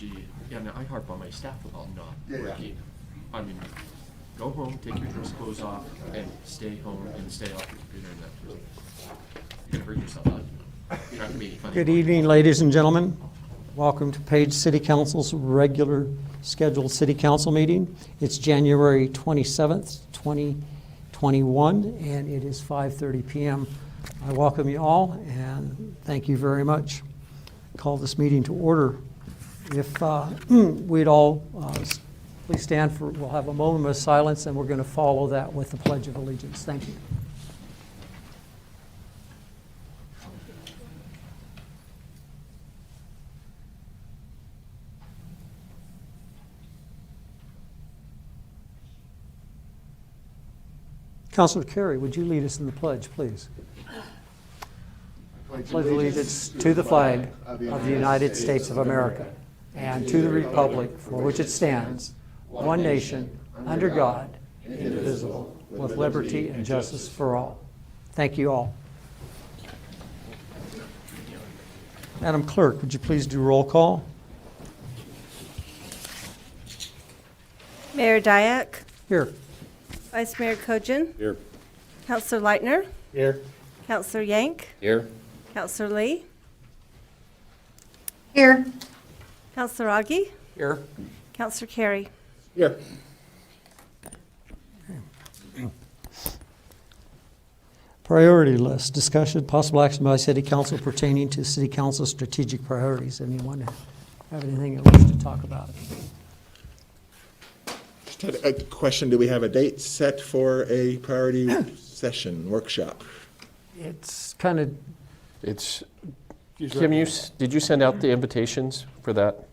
actually, yeah, now I harp on my staff about not working. I mean, go home, take your dress clothes off, and stay home and stay off your computer and that sort of thing. You're gonna hurt yourself out. You're not gonna be any funny. Good evening, ladies and gentlemen. Welcome to Page City Council's regular scheduled City Council meeting. It's January 27th, 2021, and it is 5:30 p.m. I welcome you all, and thank you very much. Call this meeting to order. If we'd all please stand for, we'll have a moment of silence, and we're going to follow that with the Pledge of Allegiance. Thank you. Councilor Carey, would you lead us in the pledge, please? I pledge allegiance to the flag of the United States of America and to the republic for which it stands, one nation, under God, indivisible, with liberty and justice for all. Thank you all. Madam Clerk, would you please do roll call? Mayor Dyak. Here. Vice Mayor Kojin. Here. Councilor Leitner. Here. Councilor Yank. Here. Councilor Lee. Here. Councilor Augie. Here. Councilor Carey. Here. Priority list, discussion, possible action by City Council pertaining to City Council strategic priorities. Anyone have anything they wish to talk about? Just had a question. Do we have a date set for a priority session, workshop? It's kind of, It's, Kim, did you send out the invitations for that?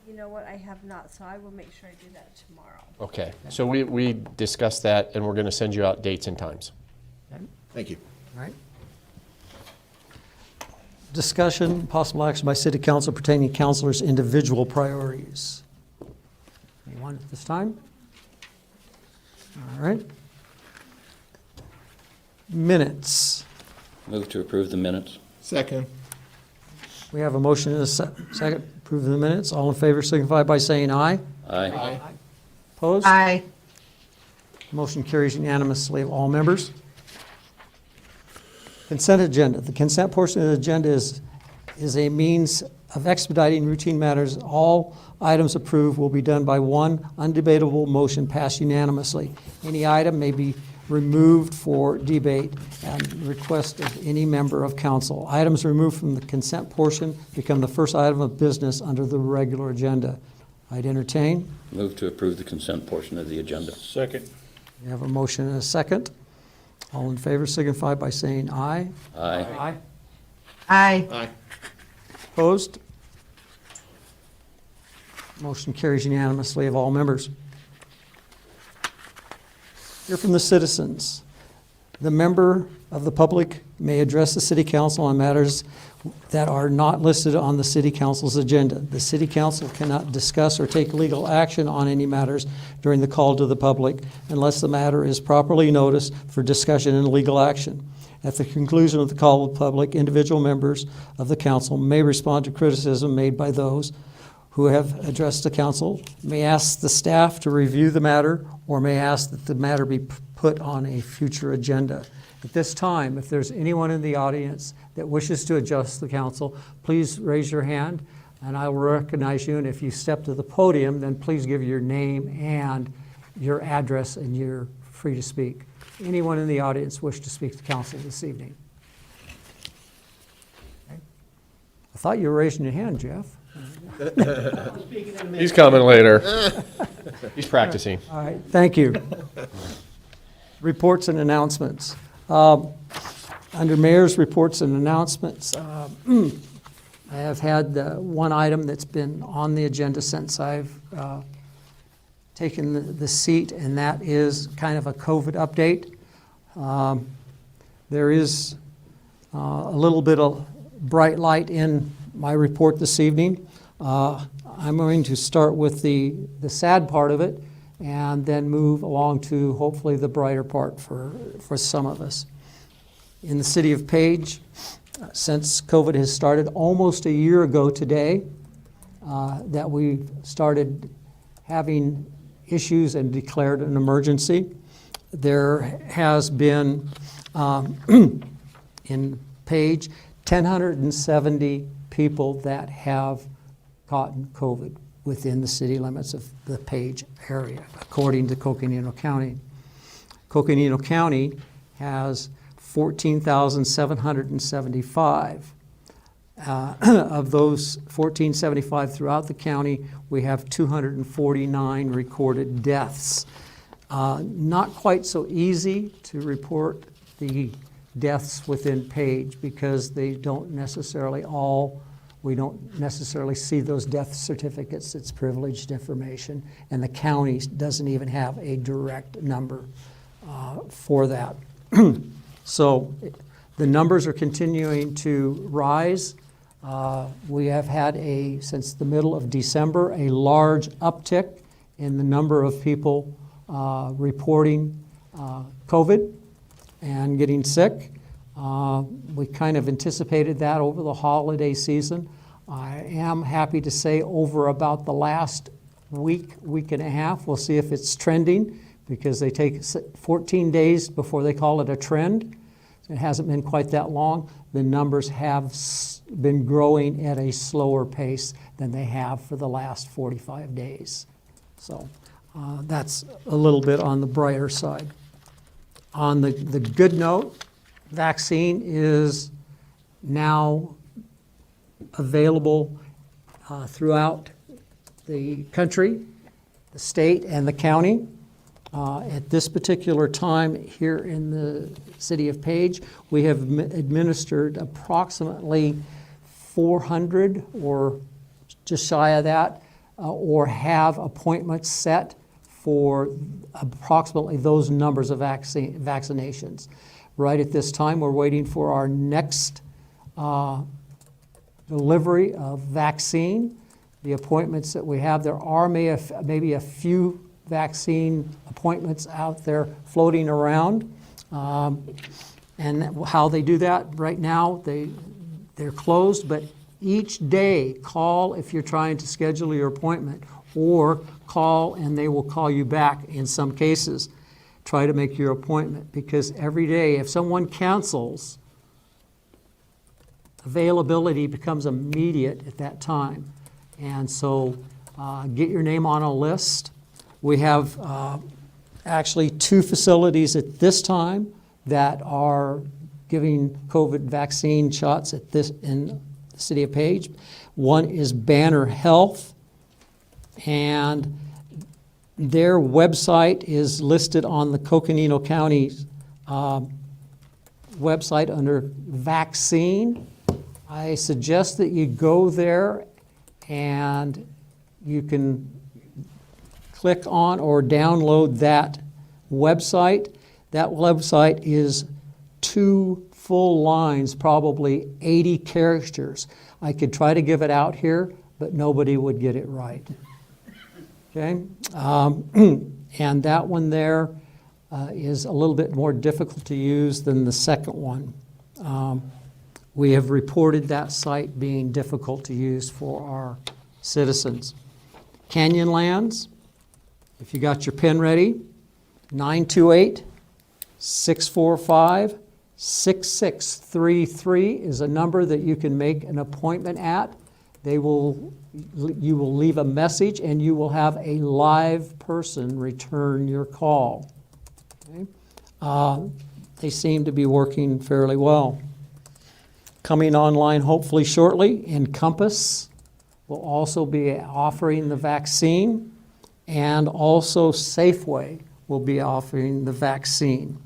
You know what? I have not, so I will make sure I do that tomorrow. Okay, so we discussed that, and we're gonna send you out dates and times. Thank you. all right. Discussion, possible action by City Council pertaining to councilors' individual priorities. Anyone at this time? All right. Minutes. Move to approve the minutes. Second. We have a motion and a second. Approve the minutes. All in favor signify by saying aye. Aye. Opposed? Aye. Motion carries unanimously of all members. Consent agenda. The consent portion of the agenda is a means of expediting routine matters. All items approved will be done by one undebatable motion passed unanimously. Any item may be removed for debate and request of any member of council. Items removed from the consent portion become the first item of business under the regular agenda. I'd entertain. Move to approve the consent portion of the agenda. Second. We have a motion and a second. All in favor signify by saying aye. Aye. Aye. Aye. Aye. Opposed? Motion carries unanimously of all members. Hear from the citizens. The member of the public may address the City Council on matters that are not listed on the City Council's agenda. The City Council cannot discuss or take legal action on any matters during the call to the public unless the matter is properly noticed for discussion and legal action. At the conclusion of the call to the public, individual members of the council may respond to criticism made by those who have addressed the council, may ask the staff to review the matter, or may ask that the matter be put on a future agenda. At this time, if there's anyone in the audience that wishes to address the council, please raise your hand and I will recognize you. And if you step to the podium, then please give your name and your address and you're free to speak. Anyone in the audience wish to speak to council this evening? Okay. I thought you were raising your hand, Jeff. He's coming later. He's practicing. All right, thank you. Reports and announcements. Under mayor's reports and announcements, I have had one item that's been on the agenda since I've taken the seat, and that is kind of a COVID update. There is a little bit of bright light in my report this evening. I'm going to start with the sad part of it and then move along to hopefully the brighter part for some of us. In the city of Page, since COVID has started almost a year ago today, that we started having issues and declared an emergency. There has been, in Page, 1,070 people that have gotten COVID within the city limits of the Page area, according to Coconino County. Coconino County has 14,775. Of those 1,475 throughout the county, we have 249 recorded deaths. Not quite so easy to report the deaths within Page because they don't necessarily we don't necessarily see those death certificates. It's privileged information, and the county doesn't even have a direct number for that. So the numbers are continuing to rise. We have had since the middle of December, a large uptick in the number of people reporting COVID and getting sick. We kind of anticipated that over the holiday season. I am happy to say over about the last week and a half, we'll see if it's trending, because they take 14 days before they call it a trend. It hasn't been quite that long. The numbers have been growing at a slower pace than they have for the last 45 days. So that's a little bit on the brighter side. On the good note, vaccine is now available throughout the country, the state, and the county. At this particular time here in the city of Page, we have administered approximately 400 or just shy of that, or have appointments set for approximately those numbers of vaccinations. Right at this time, we're waiting for our next delivery of vaccine. The appointments that we have, there are maybe a few vaccine appointments out there floating around. And how they do that right now, they're closed, but each day call if you're trying to schedule your appointment, or call and they will call you back in some cases. Try to make your appointment, because every day if someone cancels, availability becomes immediate at that time. And so get your name on a list. We have actually 2 facilities at this time that are giving COVID vaccine shots in the city of Page. One is Banner Health, and their website is listed on the Coconino County website under vaccine. I suggest that you go there and you can click on or download that website. That website is 2 full lines, probably 80 characters. I could try to give it out here, but nobody would get it right. Okay? And that one there is a little bit more difficult to use than the second one. We have reported that site being difficult to use for our citizens. Canyonlands, if you got your pen ready, 928-645-6633 is a number that you can make an appointment at. You will leave a message and you will have a live person return your call. Okay? They seem to be working fairly well. Coming online hopefully shortly, Encompass will also be offering the vaccine, and also Safeway will be offering the vaccine.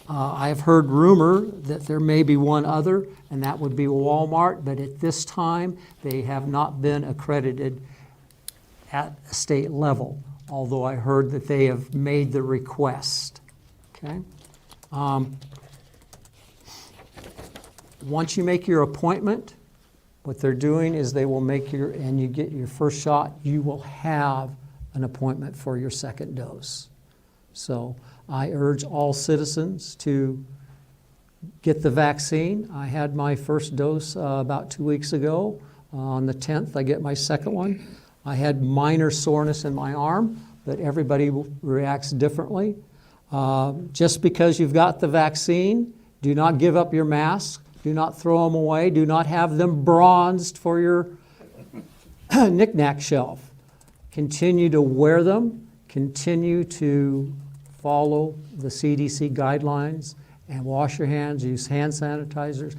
I've heard rumor that there may be one other, and that would be Walmart, but at this time, they have not been accredited at a state level, although I heard that they have made the request. Okay? Once you make your appointment, what they're doing is they will make and you get your first shot, you will have an appointment for your second dose. So I urge all citizens to get the vaccine. I had my first dose about 2 weeks ago. On the 10th, I get my second one. I had minor soreness in my arm, but everybody reacts differently. Just because you've got the vaccine, do not give up your mask. Do not throw them away. Do not have them bronzed for your knick-knack shelf. Continue to wear them. Continue to follow the CDC guidelines and wash your hands. Use hand sanitizers.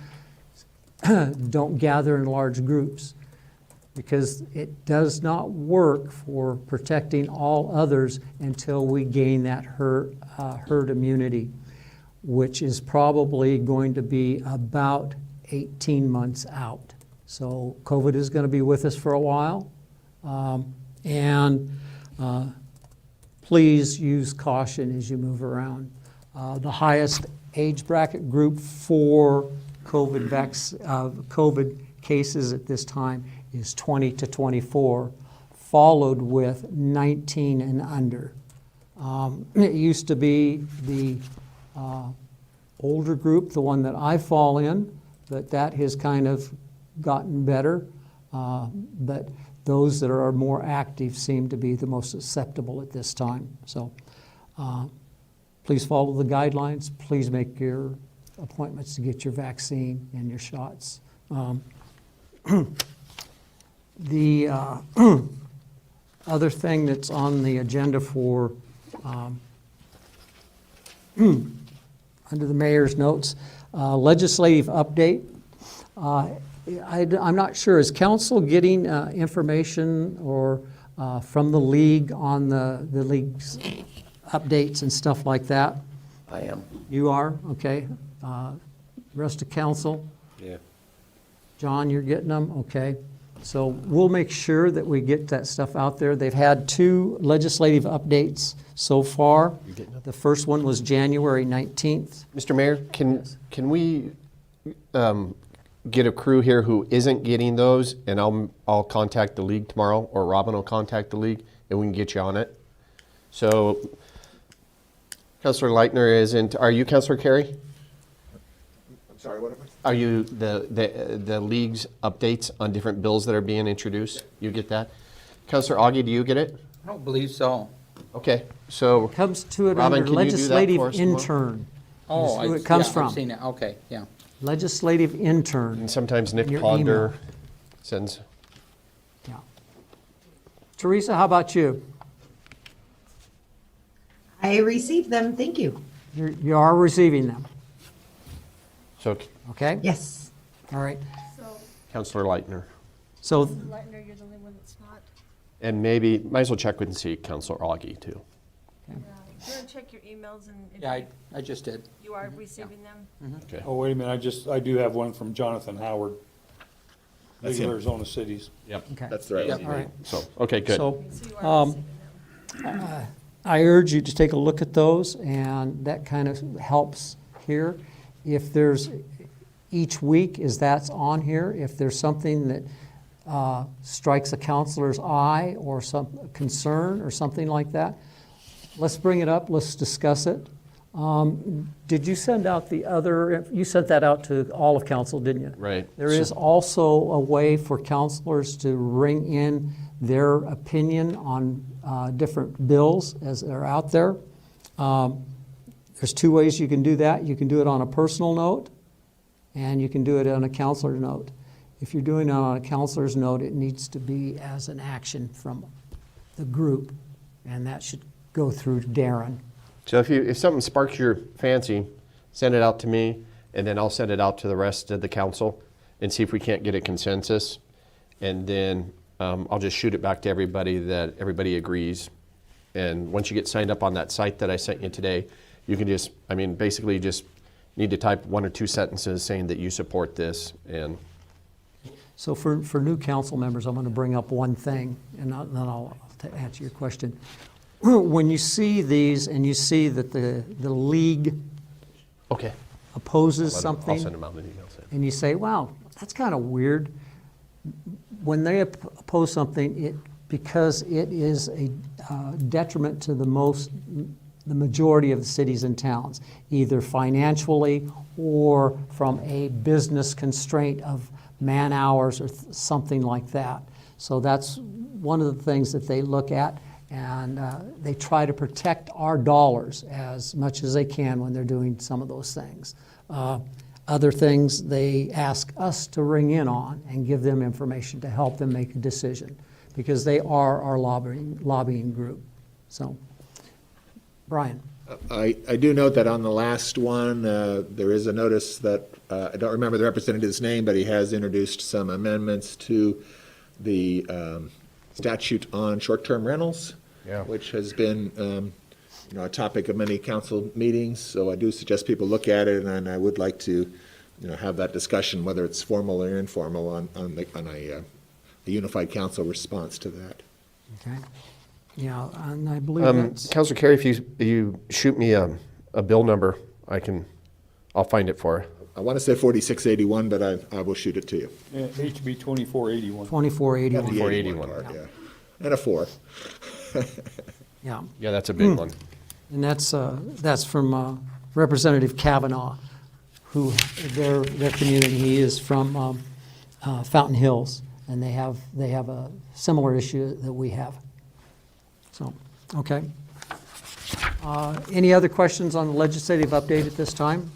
Don't gather in large groups because it does not work for protecting all others until we gain that herd immunity, which is probably going to be about 18 months out. So COVID is going to be with us for a while. Please use caution as you move around. The highest age bracket group for COVID cases at this time is 20 to 24, followed with 19 and under. It used to be the older group, the one that I fall in, but that has kind of gotten better. But those that are more active seem to be the most susceptible at this time. So please follow the guidelines. Please make your appointments to get your vaccine and your shots. The other thing that's on the agenda for under the mayor's notes, legislative update. I'm not sure, is council getting information or from the league on the league's updates and stuff like that? I am. You are? Okay. Rest of council? Yeah. John, you're getting them? Okay. So we'll make sure that we get that stuff out there. They've had 2 legislative updates so far. The first one was January 19th. Mr. Mayor, can we get a crew here who isn't getting those, and I'll contact the league tomorrow, or Robin will contact the league, and we can get you on it. So, Councilor Leitner isn't. Are you Councilor Carey? I'm sorry, what am I? Are you the league's updates on different bills that are being introduced? You get that? Councilor Augie, do you get it? I don't believe so. Okay, so Comes to it Robin, under can you do that legislative for us tomorrow? intern. Oh, who it comes yeah, from. I've seen it. Okay, yeah. Legislative intern. and sometimes Nick Your Ponder email. sends. Yeah. Teresa, how about you? I received them, thank you. You are receiving them, So, okay? Yes. All right. So, Councilor Leitner. So, Leitner, you're the only one that's not. And maybe, might as well check with and see Councilor Augie too. Yeah. You want to check your emails and if Yeah, I just did. you are receiving them? Okay. Oh, wait a minute, I do have one from Jonathan Howard, That's League of him. Arizona Cities. Yep. okay. That's the right Yep. one. All right. So, okay, good. So, So you are receiving them. I urge you to take a look at those, and that kind of helps here. If there's, each week, as that's on here, if there's something that strikes a counselor's eye or some concern or something like that, let's bring it up, let's discuss it. Did you send out you sent that out to all of council, didn't you? Right. There is also a way for counselors to ring in their opinion on different bills as they're out there. There's 2 ways you can do that. You can do it on a personal note, and you can do it on a counselor note. If you're doing it on a counselor's note, it needs to be as an action from the group, and that should go through Darren. So if something sparks your fancy, send it out to me, and then I'll send it out to the rest of the council and see if we can't get a consensus. And then I'll just shoot it back to everybody that everybody agrees. And once you get signed up on that site that I sent you today, you can just, basically just need to type 1 or 2 sentences saying that you support this. And So for new council members, I'm going to bring up one thing, and then I'll answer your question. When you see these and you see that the league okay, opposes I'll something, send them out in an email. and you say, wow, that's kind of weird. When they oppose something, because it is a detriment to the majority of the cities and towns, either financially or from a business constraint of man-hours or something like that. So that's one of the things that they look at, and they try to protect our dollars as much as they can when they're doing some of those things. Other things they ask us to ring in on and give them information to help them make a decision, because they are our lobbying group. So, Brian. I do note that on the last one, there is a notice that, I don't remember the representative's name, but he has introduced some amendments to the statute on short-term rentals, which has been a topic of many council meetings. So I do suggest people look at it, and I would like to have that discussion, whether it's formal or informal, on a unified council response to that. Okay. Yeah, and I believe that's... Councilor Carey, if you shoot me a bill number, I'll find it for you. I want to say 4681, but I will shoot it to you. Yeah, HB 2481. 2481. The 81 part, yeah. And a 4. Yeah. Yeah, that's a big one. And that's from Representative Kavanaugh, who their community, he is from Fountain Hills, and they have a similar issue that we have. So, okay. Any other questions on the legislative update at this time?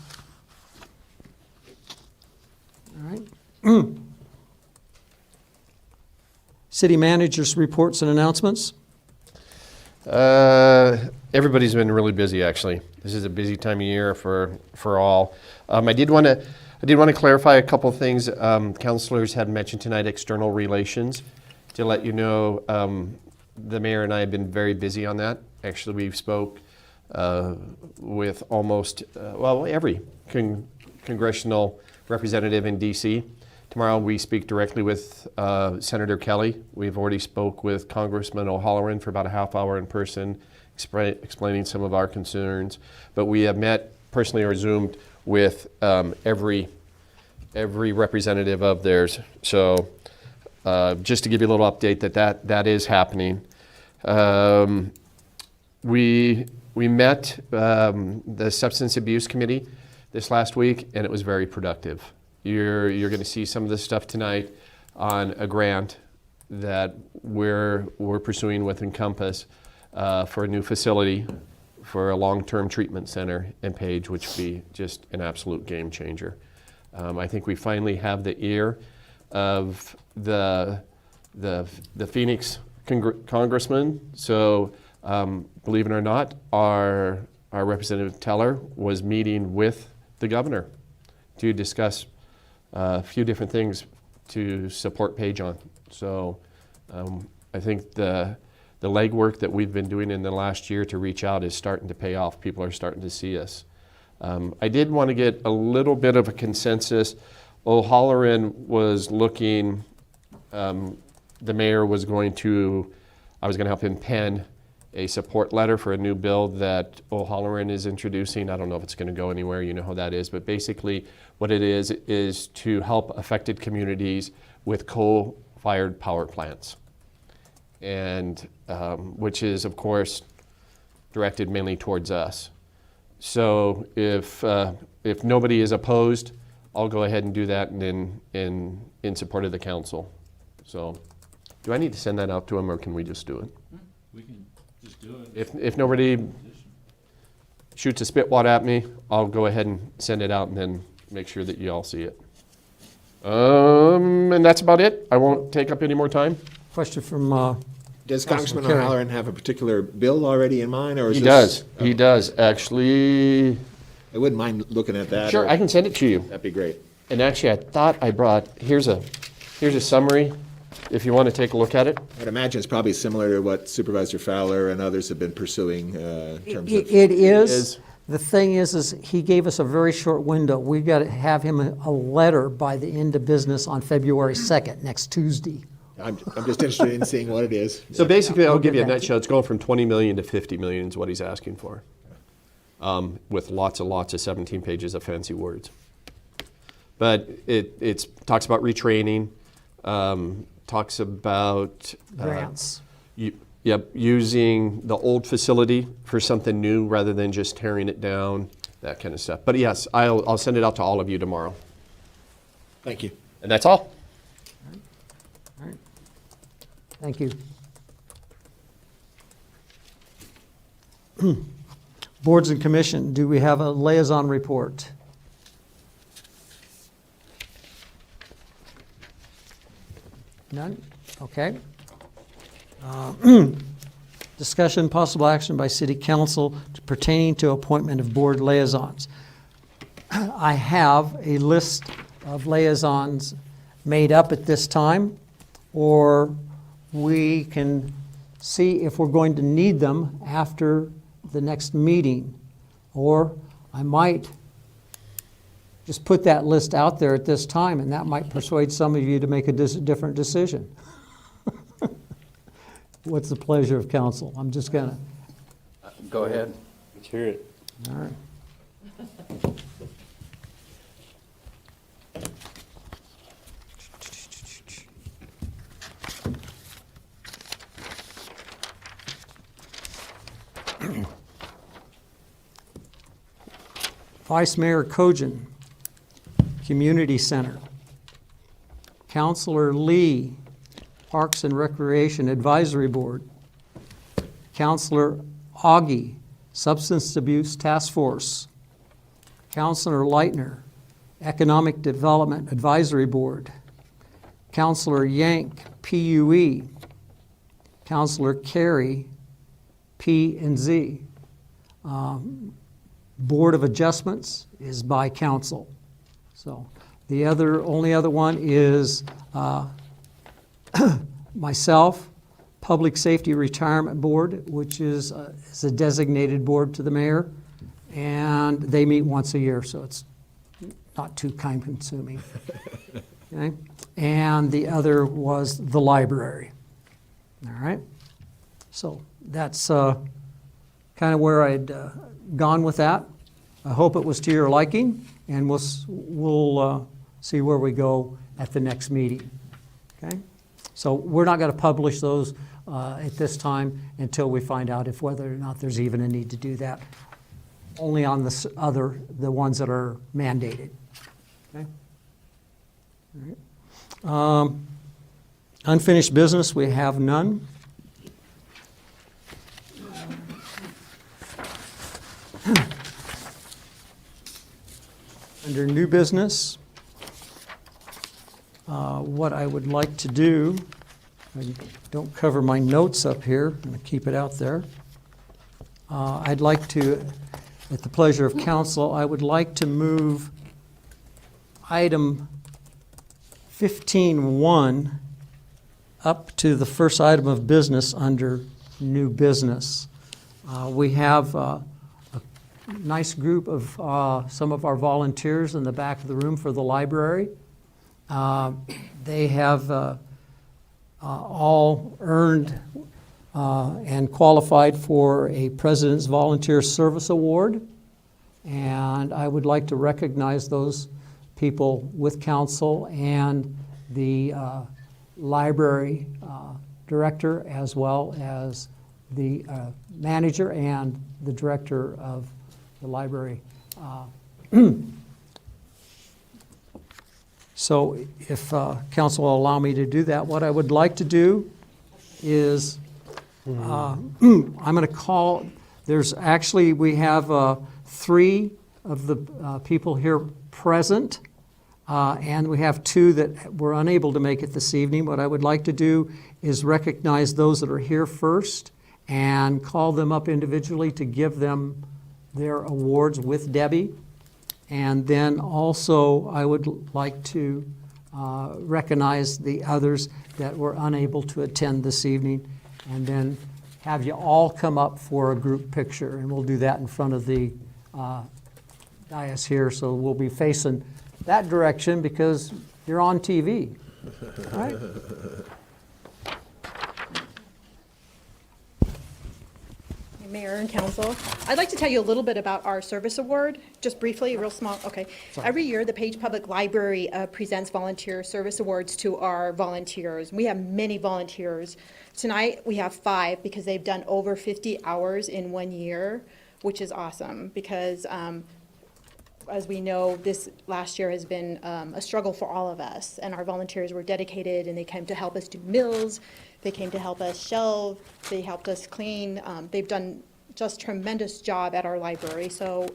All right. City managers' reports and announcements. Everybody's been really busy, actually. This is a busy time of year for all. I did want to clarify a couple of things. Councilors had mentioned tonight external relations. To let you know, the mayor and I have been very busy on that. Actually, we've spoke with almost every congressional representative in D.C. Tomorrow we speak directly with Senator Kelly. We've already spoke with Congressman O'Halloran for about a half hour in person, explaining some of our concerns. But we have met personally or Zoomed with every representative of theirs. So just to give you a little update that is happening. We met the Substance Abuse Committee this last week, and it was very productive. You're going to see some of this stuff tonight on a grant that we're pursuing with Encompass for a new facility for a long-term treatment center in Page, which would be just an absolute game changer. I think we finally have the ear of the Phoenix congressman. So believe it or not, our Representative Teller was meeting with the governor to discuss a few different things to support Page on. So I think the legwork that we've been doing in the last year to reach out is starting to pay off. People are starting to see us. I did want to get a little bit of a consensus. O'Halloran was looking, the mayor I was going to help him pen a support letter for a new bill that O'Halloran is introducing. I don't know if it's going to go anywhere, you know how that is, but basically what it is to help affected communities with coal-fired power plants, and which is, of course, directed mainly towards us. So if nobody is opposed, I'll go ahead and do that in support of the council. So do I need to send that out to him, or can we just do it? We can just do it. If nobody shoots a spitwad at me, I'll go ahead and send it out and then make sure that you all see it. And that's about it. I won't take up any more time. Question from Does Councilman Congressman Carey. O'Halloran have a particular bill already in mind, or is He this? does. He does, actually. I wouldn't mind looking at that. Sure, or- I can send it to you. That'd be great. And actually, I thought I brought, here's a summary, if you want to take a look at it. I'd imagine it's probably similar to what Supervisor Fowler and others have been pursuing in terms of. It is. is. The thing is he gave us a very short window. We've got to have him a letter by the end of business on February 2nd, next Tuesday. I'm just interested in seeing what it is. So basically, I'll we'll give get you a that. nutshell. It's going from 20 million to 50 million is what he's asking for, with lots and lots of 17 pages of fancy words. But it talks about retraining, talks about Grants. using the old facility for something new rather than just tearing it down, that kind of stuff. But yes, I'll send it out to all of you tomorrow. Thank you. And that's all. Thank you. Boards and commission, do we have a liaison report? None? Okay. Discussion, possible action by city council pertaining to appointment of board liaisons. I have a list of liaisons made up at this time, or we can see if we're going to need them after the next meeting. Or I might just put that list out there at this time, and that might persuade some of you to make a different decision. What's the pleasure of council? I'm just gonna, Go ahead. Let's hear it. all right. Vice Mayor Kojin, Community Center. Counselor Lee, Parks and Recreation Advisory Board. Counselor Augie, Substance Abuse Task Force. Counselor Leitner, Economic Development Advisory Board. Counselor Yank, PUE. Counselor Carey, P&Z. Board of Adjustments is by council. So the only other one is myself, Public Safety Retirement Board, which is a designated board to the mayor, and they meet once a year, so it's not too time-consuming. Okay? And the other was the library. All right? So that's kind of where I'd gone with that. I hope it was to your liking, and we'll see where we go at the next meeting. Okay? So we're not going to publish those at this time until we find out if whether or not there's even a need to do that. Only on the ones that are mandated. Okay? All right. Unfinished business, we have none. Under new business, what I would like to do, I don't cover my notes up here, I'm going to keep it out there. I'd like to, at the pleasure of council, I would like to move item 15.1 up to the first item of business under new business. We have nice group of some of our volunteers in the back of the room for the library. They have all earned and qualified for a President's Volunteer Service Award. And I would like to recognize those people with council and the library director, as well as the manager and the director of the library. So if council will allow me to do that, what I would like to do is I'm going to call, we have 3 of the people here present, and we have 2 that were unable to make it this evening. What I would like to do is recognize those that are here first and call them up individually to give them their awards with Debbie. And then also I would like to recognize the others that were unable to attend this evening, and then have you all come up for a group picture. And we'll do that in front of the dais here, so we'll be facing that direction because you're on TV, right? Mayor and council, I'd like to tell you a little bit about our service award, just briefly, real small, okay. Every year, the Page Public Library presents volunteer service awards to our volunteers. We have many volunteers. Tonight, we have 5 because they've done over 50 hours in 1 year, which is awesome because as we know, this last year has been a struggle for all of us, and our volunteers were dedicated, and they came to help us do meals, they came to help us shelve, they helped us clean. They've done just tremendous job at our library. So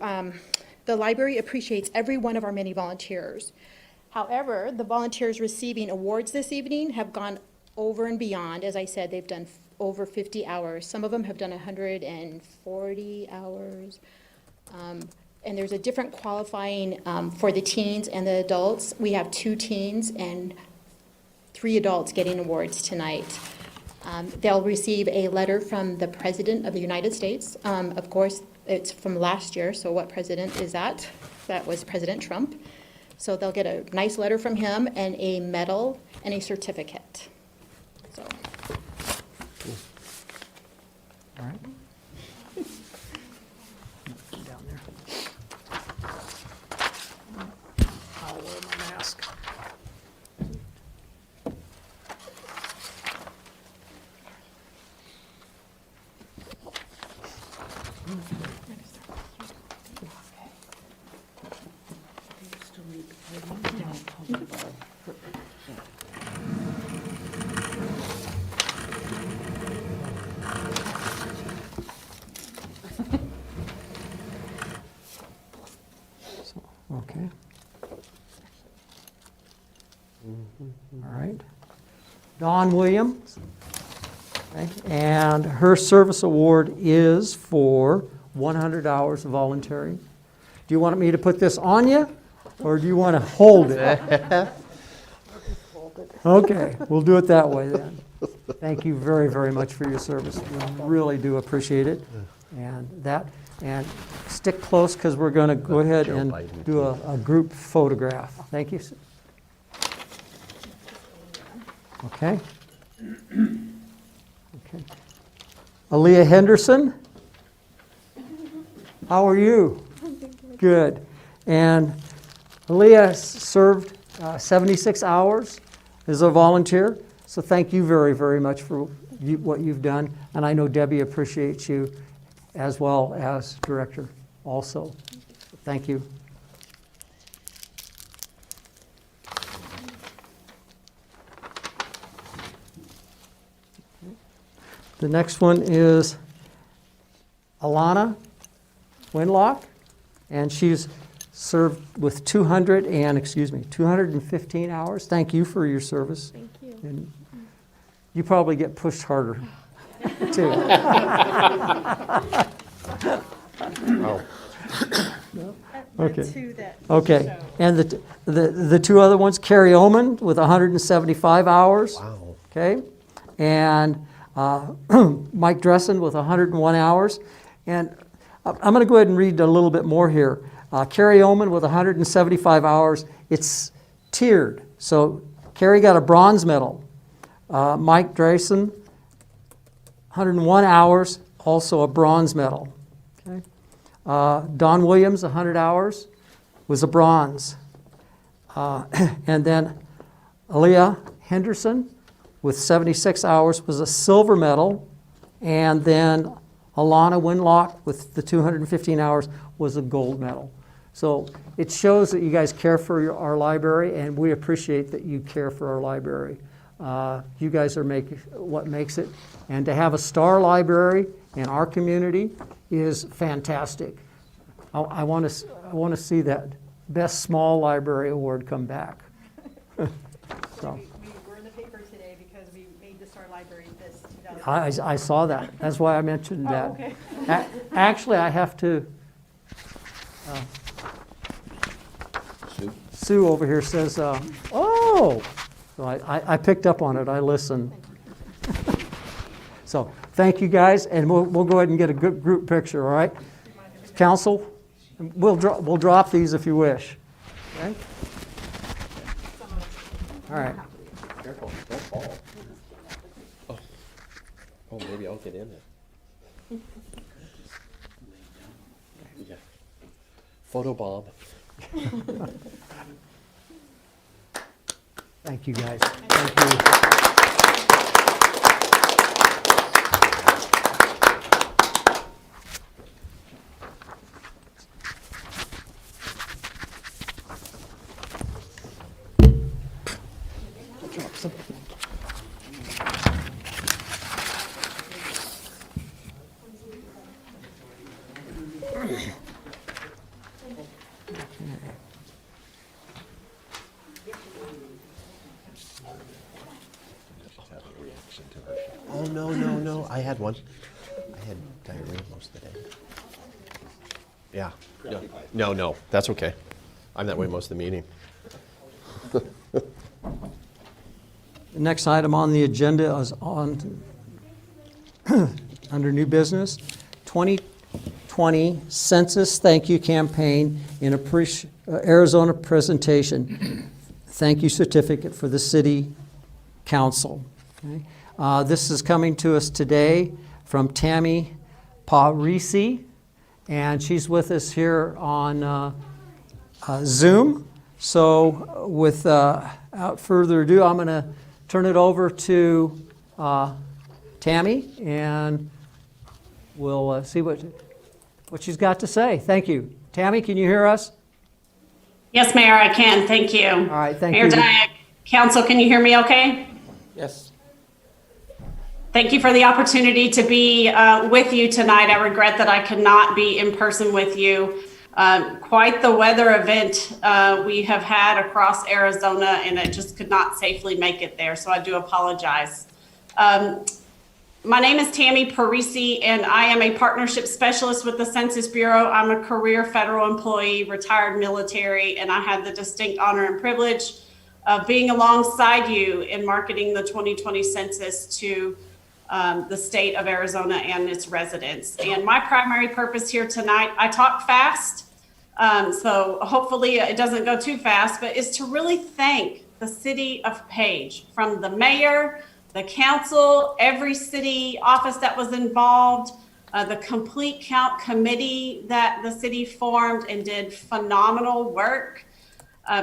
the library appreciates every one of our many volunteers. However, the volunteers receiving awards this evening have gone over and beyond. As I said, they've done over 50 hours. Some of them have done 140 hours. And there's a different qualifying for the teens and the adults. We have 2 teens and 3 adults getting awards tonight. They'll receive a letter from the President of the United States. Of course, it's from last year, so what president is that? That was President Trump. So they'll get a nice letter from him and a medal and a certificate. So. All right. Down there. I'll wear my mask. Okay. All right. Dawn Williams. Okay. And her service award is for 100 hours of volunteering. Do you want me to put this on you, or do you want to hold it? Okay, we'll do it that way then. Thank you very, very much for your service. We really do appreciate it. And stick close, because we're going to go ahead and do a group photograph. Thank you. Okay. Okay. Aaliyah Henderson, how are you? Good. And Aaliyah served 76 hours as a volunteer, so thank you very, very much for what you've done. And I know Debbie appreciates you as well as director also. Thank you. The next one is Alana Winlock, and she's served with 215 hours. Thank you for your service. Thank you. And you probably get pushed harder, too. Oh. Okay. 2 that. Okay, show. and the 2 other ones, Carrie Oman with 175 hours. Wow. Okay, and Mike Dressen with 101 hours. And I'm going to go ahead and read a little bit more here. Carrie Oman with 175 hours. It's tiered. So Carrie got a bronze medal. Mike Dressen, 101 hours, also a bronze medal. Okay. Don Williams, 100 hours, was a bronze. And then Aaliyah Henderson with 76 hours was a silver medal. And then Alana Winlock with the 215 hours was a gold medal. So it shows that you guys care for our library, and we appreciate that you care for our library. You guys are what makes it. And to have a star library in our community is fantastic. I want to see that Best Small Library Award come back. So. We were in the paper today because we made the Star Library this 2000. I saw that. That's why I mentioned that. okay. Actually, I have to. Sue over here says, "Oh." So I picked up on it. I listened. So thank you guys, and we'll go ahead and get a good group picture. All right, Council, we'll drop these if you wish. Okay. All right. Careful, don't fall. Oh, maybe I'll get in it. Yeah. Photo bomb. Thank you guys. Thank you. had one. I had diarrhea most of the day. Yeah. No, that's okay. I'm that way most of the meeting. The next item on the agenda is on, under new business, 2020 Census Thank You Campaign in Arizona presentation. Thank you certificate for the city council. Okay. This is coming to us today from Tammy Parisi, and she's with us here on Zoom. So without further ado, I'm going to turn it over to Tammy, and we'll see what she's got to say. Thank you. Tammy, can you hear us? Yes, Mayor, I can. Thank you. All right, thank Mayor you. Diak, Council, can you hear me okay? Yes. Thank you for the opportunity to be with you tonight. I regret that I could not be in person with you. Quite the weather event we have had across Arizona, and I just could not safely make it there, so I do apologize. My name is Tammy Parisi, and I am a partnership specialist with the Census Bureau. I'm a career federal employee, retired military, and I had the distinct honor and privilege of being alongside you in marketing the 2020 census to the state of Arizona and its residents. And my primary purpose here tonight, I talk fast, so hopefully it doesn't go too fast, but is to really thank the city of Page, from the mayor, the council, every city office that was involved, the complete count committee that the city formed and did phenomenal work,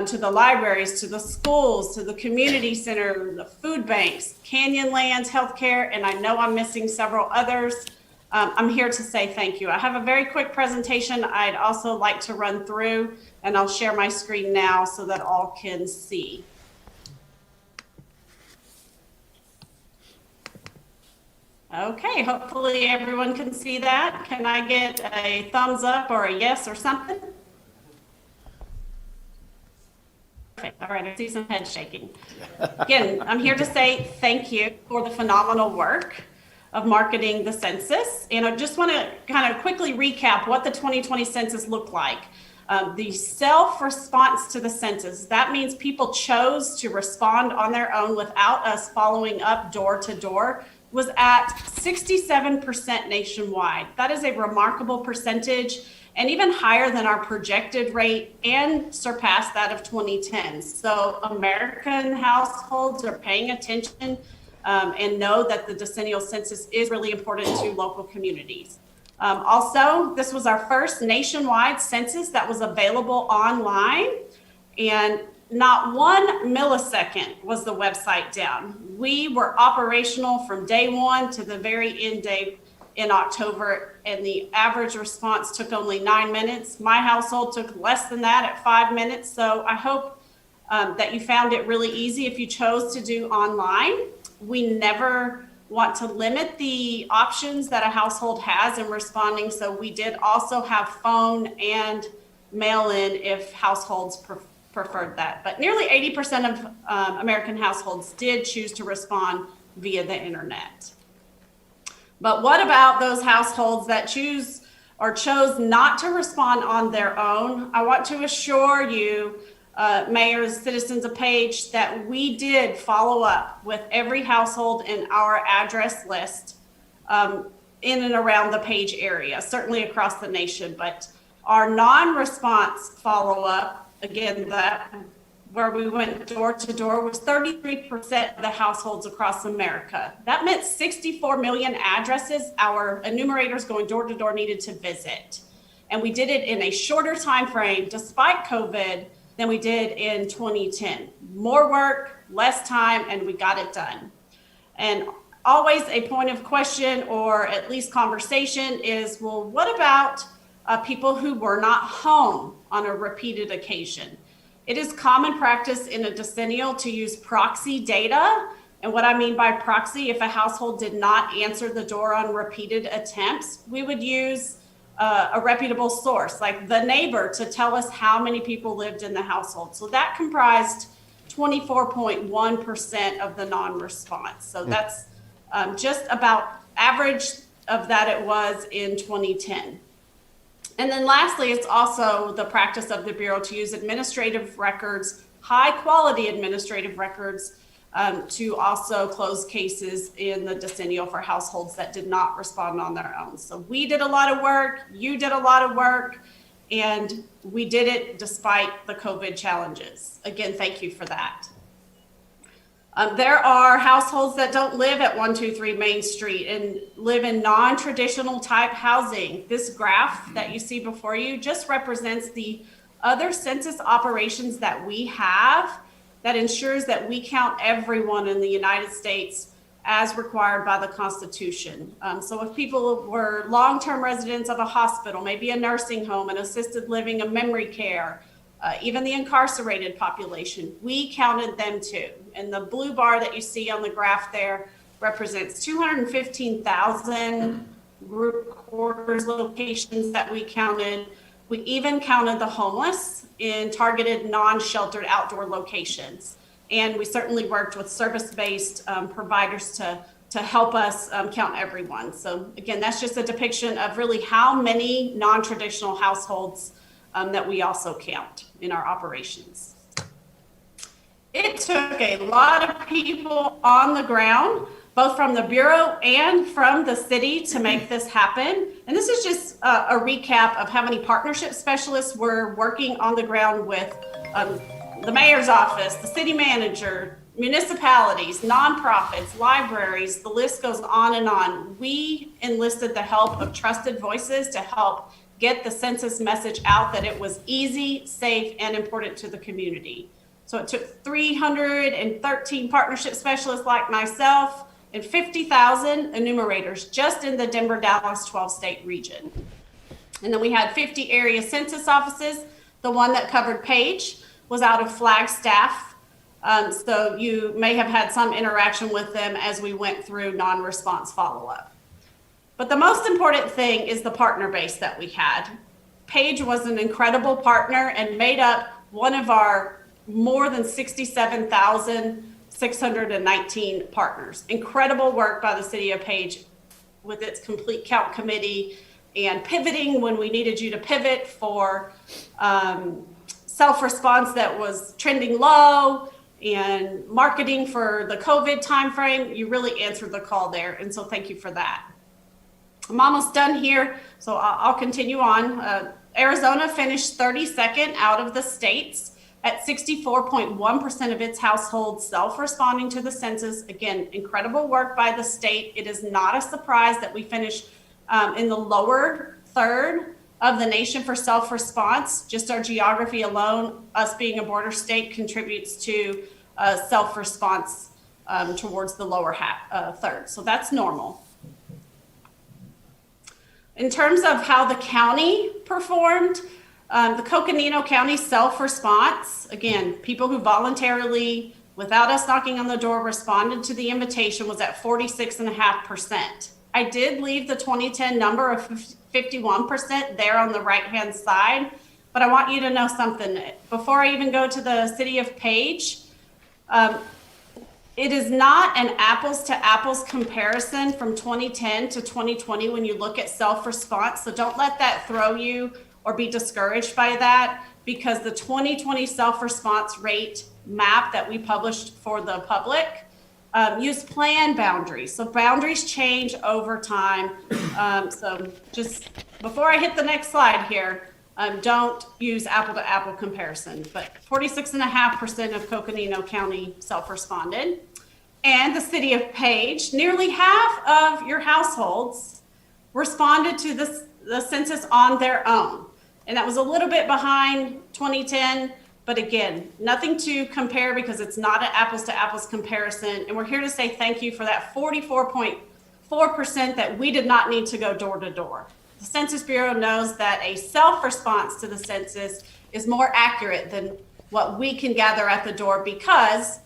to the libraries, to the schools, to the community center, the food banks, Canyonlands, healthcare, and I know I'm missing several others. I'm here to say thank you. I have a very quick presentation I'd also like to run through, and I'll share my screen now so that all can see. Okay, hopefully everyone can see that. Can I get a thumbs up or a yes or something? Perfect. All right, I see some head shaking. Again, I'm here to say thank you for the phenomenal work of marketing the census. And I just want to kind of quickly recap what the 2020 census looked like. The self-response to the census, that means people chose to respond on their own without us following up door to door, was at 67% nationwide. That is a remarkable percentage, and even higher than our projected rate, and surpassed that of 2010. So American households are paying attention and know that the decennial census is really important to local communities. Also, this was our first nationwide census that was available online, and not 1 millisecond was the website down. We were operational from day one to the very end day in October, and the average response took only 9 minutes. My household took less than that at 5 minutes. So I hope that you found it really easy if you chose to do online. We never want to limit the options that a household has in responding. So we did also have phone and mail-in if households preferred that. But nearly 80% of American households did choose to respond via the internet. But what about those households that choose or chose not to respond on their own? I want to assure you, mayors, citizens of Page, that we did follow up with every household in our address list in and around the Page area, certainly across the nation. But our non-response follow-up, again, that where we went door to door, was 33% of the households across America. That meant 64 million addresses our enumerators going door to door needed to visit. And we did it in a shorter time frame, despite COVID, than we did in 2010. More work, less time, and we got it done. And always a point of question, or at least conversation, is, well, what about people who were not home on a repeated occasion? It is common practice in a decennial to use proxy data. And what I mean by proxy, if a household did not answer the door on repeated attempts, we would use a reputable source like the neighbor to tell us how many people lived in the household. So that comprised 24.1% of the non-response. So that's just about average of that it was in 2010. And then lastly, it's also the practice of the Bureau to use administrative records, high-quality administrative records, to also close cases in the decennial for households that did not respond on their own. So we did a lot of work, you did a lot of work, and we did it despite the COVID challenges. Again, thank you for that. There are households that don't live at 123 Main Street and live in non-traditional type housing. This graph that you see before you just represents the other census operations that we have that ensures that we count everyone in the United States as required by the Constitution. So if people were long-term residents of a hospital, maybe a nursing home, an assisted living, a memory care, even the incarcerated population, we counted them too. And the blue bar that you see on the graph there represents 215,000 group quarters locations that we counted. We even counted the homeless in targeted non-sheltered outdoor locations. And we certainly worked with service-based providers to help us count everyone. So again, that's just a depiction of really how many non-traditional households that we also count in our operations. It took a lot of people on the ground, both from the Bureau and from the city, to make this happen. And this is just a recap of how many partnership specialists were working on the ground with the mayor's office, the city manager, municipalities, nonprofits, libraries, the list goes on and on. We enlisted the help of trusted voices to help get the census message out that it was easy, safe, and important to the community. So it took 313 partnership specialists like myself and 50,000 enumerators just in the Denver-Dallas 12-state region. And then we had 50 area census offices. The one that covered Page was out of Flagstaff. So you may have had some interaction with them as we went through non-response follow-up. But the most important thing is the partner base that we had. Page was an incredible partner and made up one of our more than 67,619 partners. Incredible work by the city of Page with its complete count committee and pivoting when we needed you to pivot for self-response that was trending low and marketing for the COVID timeframe. You really answered the call there, and so thank you for that. I'm almost done here, so I'll continue on. Arizona finished 32nd out of the states at 64.1% of its households self-responding to the census. Again, incredible work by the state. It is not a surprise that we finished in the lower third of the nation for self-response. Just our geography alone, us being a border state, contributes to self-response towards the lower third. So that's normal. In terms of how the county performed, the Coconino County self-response, again, people who voluntarily, without us knocking on the door, responded to the invitation, was at 46.5%. I did leave the 2010 number of 51% there on the right-hand side, but I want you to know something. Before I even go to the city of Page, it is not an apples to apples comparison from 2010 to 2020 when you look at self-response. So don't let that throw you or be discouraged by that, because the 2020 self-response rate map that we published for the public used plan boundaries. So boundaries change over time. So just before I hit the next slide here, don't use apple to apple comparison, but 46.5% of Coconino County self-responded. And the city of Page, nearly half of your households responded to the census on their own. And that was a little bit behind 2010, but again, nothing to compare because it's not an apples to apples comparison. And we're here to say thank you for that 44.4% that we did not need to go door to door. The Census Bureau knows that a self-response to the census is more accurate than what we can gather at the door, because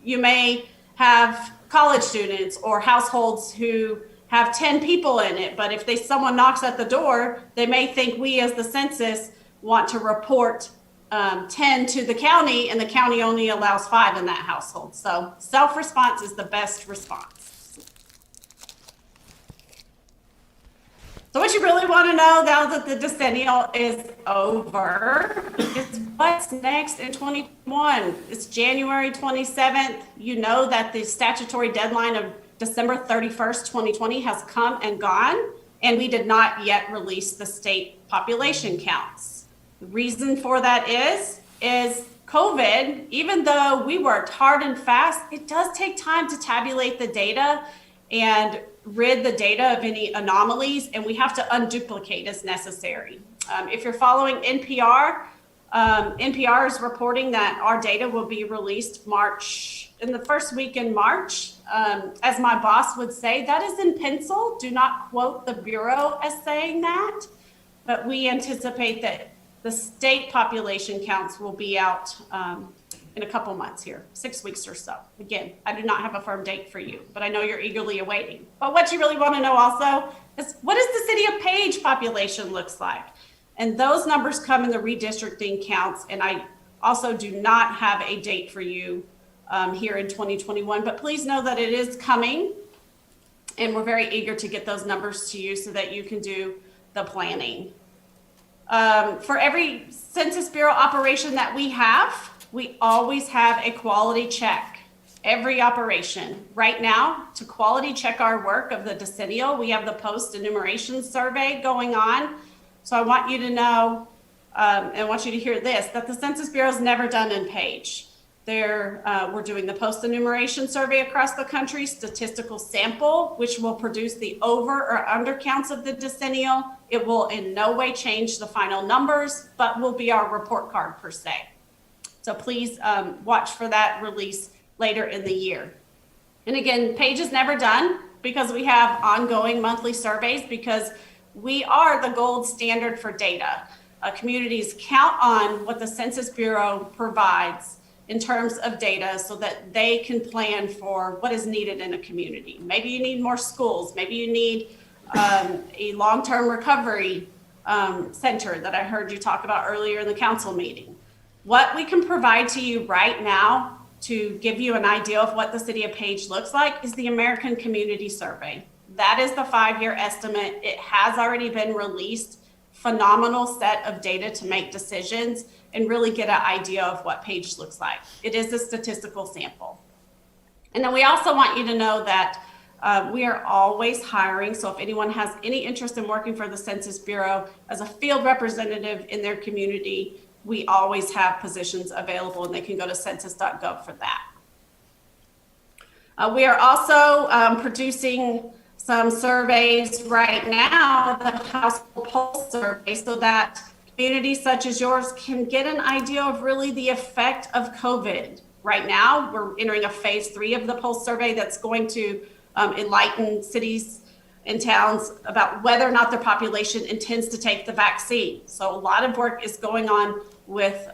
you may have college students or households who have 10 people in it, but if someone knocks at the door, they may think we as the census want to report 10 to the county, and the county only allows 5 in that household. So self-response is the best response. So what you really want to know now that the decennial is over is what's next in 2021. It's January 27th. You know that the statutory deadline of December 31st, 2020 has come and gone, and we did not yet release the state population counts. The reason for that is COVID. Even though we worked hard and fast, it does take time to tabulate the data and rid the data of any anomalies, and we have to unduplicate as necessary. If you're following NPR, NPR is reporting that our data will be released in the first week in March. As my boss would say, that is in pencil. Do not quote the Bureau as saying that, but we anticipate that the state population counts will be out in a couple months here, 6 weeks or so. Again, I do not have a firm date for you, but I know you're eagerly awaiting. But what you really want to know also is what does the city of Page population looks like? And those numbers come in the redistricting counts. And I also do not have a date for you here in 2021, but please know that it is coming. And we're very eager to get those numbers to you so that you can do the planning. For every Census Bureau operation that we always have a quality check. Every operation. Right now, to quality check our work of the decennial, we have the Post-Enumeration Survey going on. So I want you to know, and I want you to hear this, that the Census Bureau is never done in Page. We're doing the Post-Enumeration Survey across the country, statistical sample, which will produce the over or under counts of the decennial. It will in no way change the final numbers, but will be our report card per se. So please watch for that release later in the year. And again, Page is never done because we have ongoing monthly surveys because we are the gold standard for data. Communities count on what the Census Bureau provides in terms of data so that they can plan for what is needed in a community. Maybe you need more schools. Maybe you need a long-term recovery center that I heard you talk about earlier in the council meeting. What we can provide to you right now to give you an idea of what the city of Page looks like is the American Community Survey. That is the 5-year estimate. It has already been released. Phenomenal set of data to make decisions and really get an idea of what Page looks like. It is a statistical sample. And then we also want you to know that we are always hiring. So if anyone has any interest in working for the Census Bureau as a field representative in their community, we always have positions available and they can go to census.gov for that. We are also producing some surveys right now, the household pulse survey, so that communities such as yours can get an idea of really the effect of COVID. Right now, we're entering a phase 3 of the pulse survey that's going to enlighten cities and towns about whether or not their population intends to take the vaccine. So a lot of work is going on with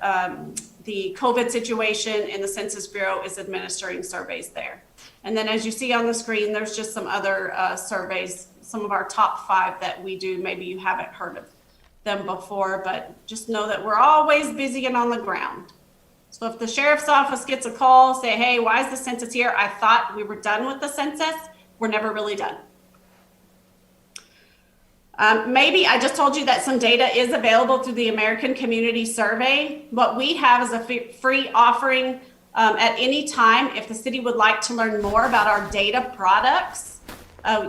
the COVID situation, and the Census Bureau is administering surveys there. And then as you see on the screen, there's just some other surveys, some of our top 5 that we do. Maybe you haven't heard of them before, but just know that we're always busy and on the ground. So if the sheriff's office gets a call, say, hey, why is the census here? I thought we were done with the census. We're never really done. Maybe I just told you that some data is available through the American Community Survey. What we have is a free offering at any time. If the city would like to learn more about our data products,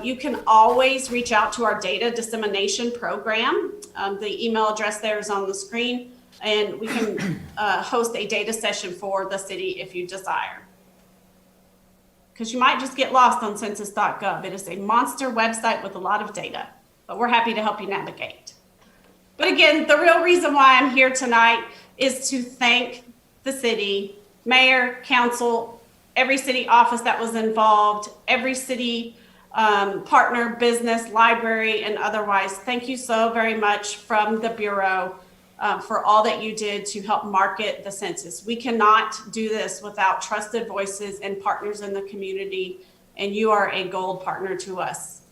you can always reach out to our data dissemination program. The email address there is on the screen, and we can host a data session for the city if you desire. Because you might just get lost on census.gov. It is a monster website with a lot of data, but we're happy to help you navigate. But again, the real reason why I'm here tonight is to thank the city, mayor, council, every city office that was involved, every city partner, business, library, and otherwise. Thank you so very much from the Bureau for all that you did to help market the census. We cannot do this without trusted voices and partners in the community, and you are a gold partner to us.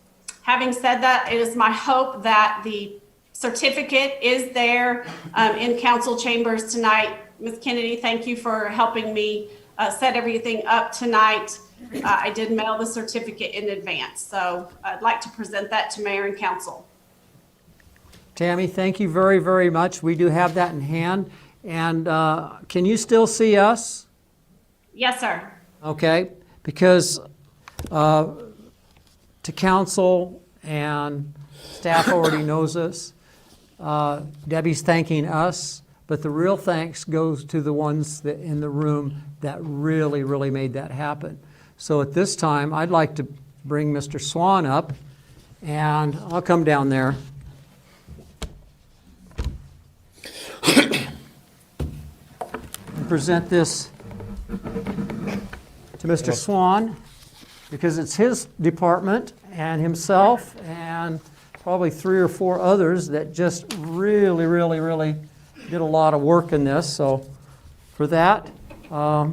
Having said that, it is my hope that the certificate is there in council chambers tonight. Ms. Kennedy, thank you for helping me set everything up tonight. I did mail the certificate in advance, so I'd like to present that to mayor and council. Tammy, thank you very, very much. We do have that in hand. And can you still see us? Yes, sir. Okay, because to council and staff already knows us. Debbie's thanking us, but the real thanks goes to the ones that in the room that really, really made that happen. So at this time, I'd like to bring Mr. Swan up, and I'll come down there. And present this to Mr. Swan, because it's his department and himself and probably 3 or 4 others that just really, really, really did a lot of work in this. So for that, I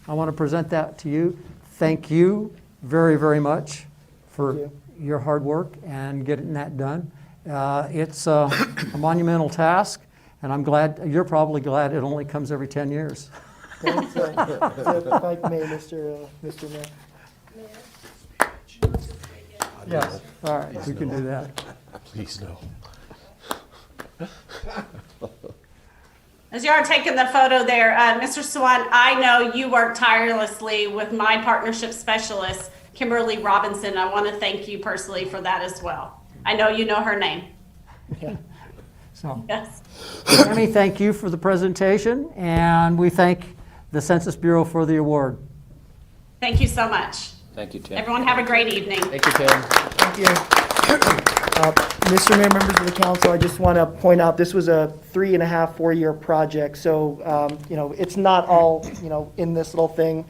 want to present that to you. Thank you very, very much for your hard work and getting that done. It's a monumental task, and I'm glad, you're probably glad it only comes every 10 years. Thanks, if I may, Mr. Mayor. Yes, all right, we can do that. Please no. As you are taking the photo there, Mr. Swan, I know you work tirelessly with my partnership specialist, Kimberly Robinson. I want to thank you personally for that as well. I know you know her name. So, Yes. Tammy, thank you for the presentation, and we thank the Census Bureau for the award. Thank you so much. Thank you, Tim. Everyone have a great evening. Thank you, Tim. Thank you. Mr. Mayor, members of the council, I just want to point out, this was a 3.5, 4-year project. So, it's not all, in this little thing.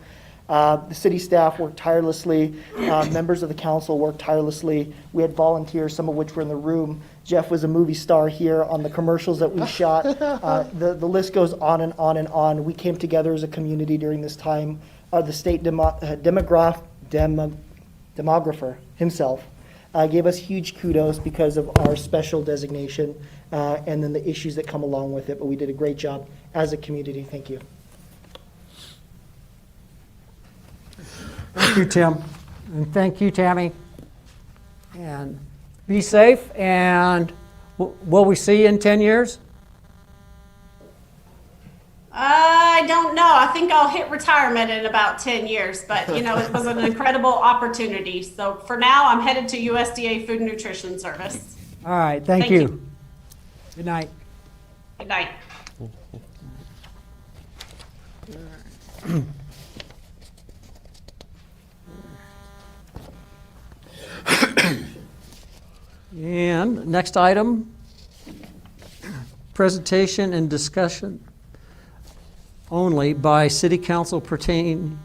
The city staff worked tirelessly. Members of the council worked tirelessly. We had volunteers, some of which were in the room. Jeff was a movie star here on the commercials that we shot. The list goes on and on and on. We came together as a community during this time. The state demographer himself gave us huge kudos because of our special designation and then the issues that come along with it. But we did a great job as a community. Thank you. Thank you, Tim, and thank you, Tammy. And be safe, and will we see you in 10 years? I don't know. I think I'll hit retirement in about 10 years, but it was an incredible opportunity. So for now, I'm headed to USDA Food and Nutrition Service. All right, thank you. Good night. Good night. And next item, presentation and discussion only by the city council pertaining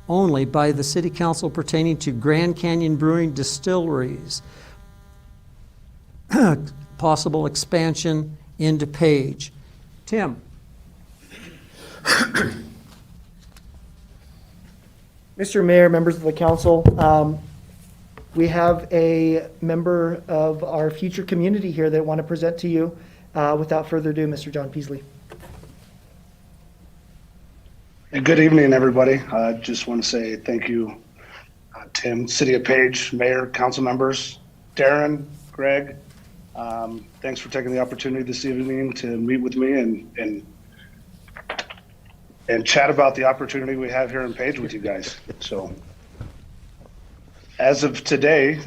to Grand Canyon Brewing Distilleries, possible expansion into Page. Tim. Mr. Mayor, members of the council, we have a member of our future community here that I want to present to you. Without further ado, Mr. John Peasley. Good evening, everybody. I just want to say thank you, Tim, City of Page, Mayor, council members, Darren, Greg. Thanks for taking the opportunity this evening to meet with me and chat about the opportunity we have here in Page with you guys. So, as of today,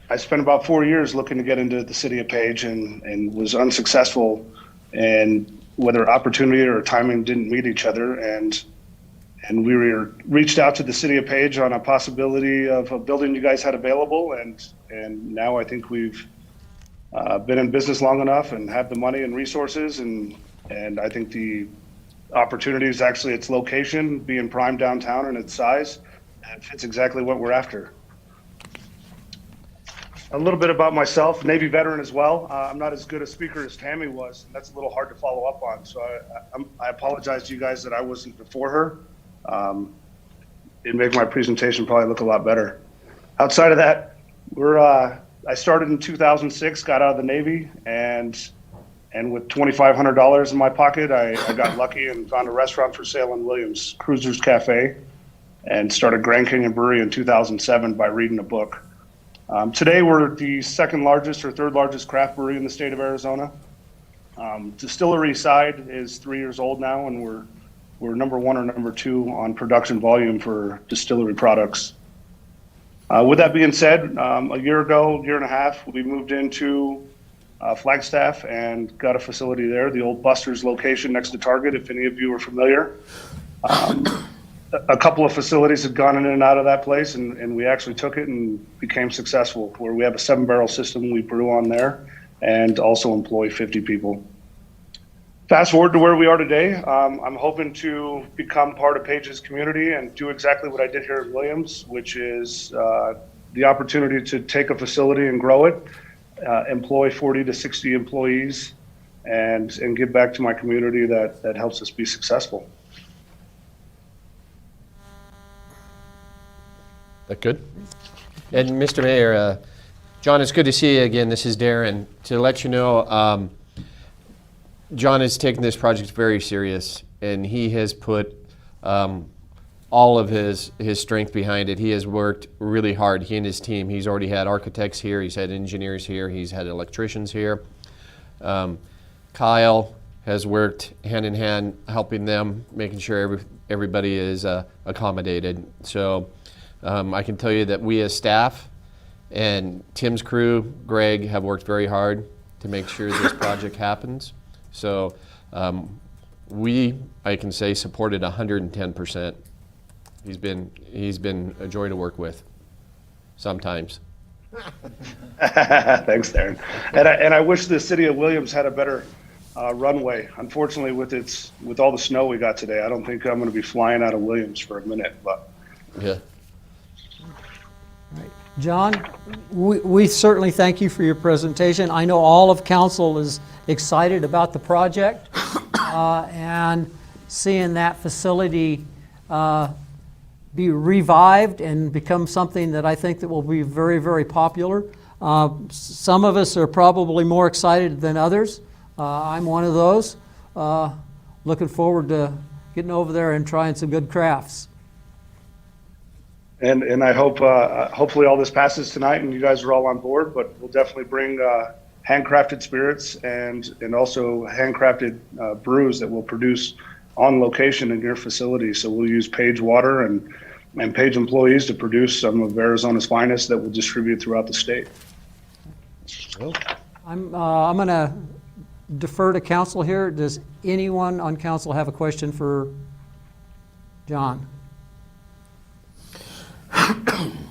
I spent about 4 years looking to get into the City of Page and was unsuccessful, and whether opportunity or timing didn't meet each other, and we reached out to the City of Page on a possibility of a building you guys had available, and now I think we've been in business long enough and have the money and resources, and I think the opportunity is actually its location, being prime downtown and its size, and fits exactly what we're after. A little bit about myself, Navy veteran as well. I'm not as good a speaker as Tammy was, and that's a little hard to follow up on. So I apologize to you guys that I wasn't before her. It'd make my presentation probably look a lot better. Outside of that, I started in 2006, got out of the Navy, and with $2,500 in my pocket, I got lucky and found a restaurant for sale in Williams, Cruiser's Cafe, and started Grand Canyon Brewery in 2007 by reading a book. Today, we're the second largest or third largest craft brewery in the state of Arizona. Distillery side is 3 years old now, and we're number one or number two on production volume for distillery products. With that being said, a year and a half, we moved into Flagstaff and got a facility there, the old Buster's location next to Target, if any of you are familiar. A couple of facilities had gone in and out of that place, and we actually took it and became successful, where we have a 7-barrel system we brew on there and also employ 50 people. Fast forward to where we are today. I'm hoping to become part of Page's community and do exactly what I did here at Williams, which is the opportunity to take a facility and grow it, employ 40 to 60 employees, and give back to my community that helps us be successful. That good? And Mr. Mayor, John, it's good to see you again. This is Darren. To let you know, John has taken this project very serious, and he has put all of his strength behind it. He has worked really hard, he and his team. He's already had architects here, he's had engineers here, he's had electricians here. Kyle has worked hand in hand, helping them, making sure everybody is accommodated. So I can tell you that we as staff and Tim's crew, Greg, have worked very hard to make sure this project happens. So I can say, supported 110%. He's been a joy to work with, sometimes. Thanks, Darren. And I wish the city of Williams had a better runway. Unfortunately, with all the snow we got today, I don't think I'm going to be flying out of Williams for a minute. But yeah. John, we certainly thank you for your presentation. I know all of council is excited about the project and seeing that facility be revived and become something that I think that will be very, very popular. Some of us are probably more excited than others. I'm one of those. Looking forward to getting over there and trying some good crafts. And I hope, hopefully all this passes tonight and you guys are all on board, but we'll definitely bring handcrafted spirits and also handcrafted brews that we'll produce on location in your facility. So we'll use Page water and Page employees to produce some of Arizona's finest that we'll distribute throughout the state. I'm going to defer to council here. Does anyone on council have a question for John?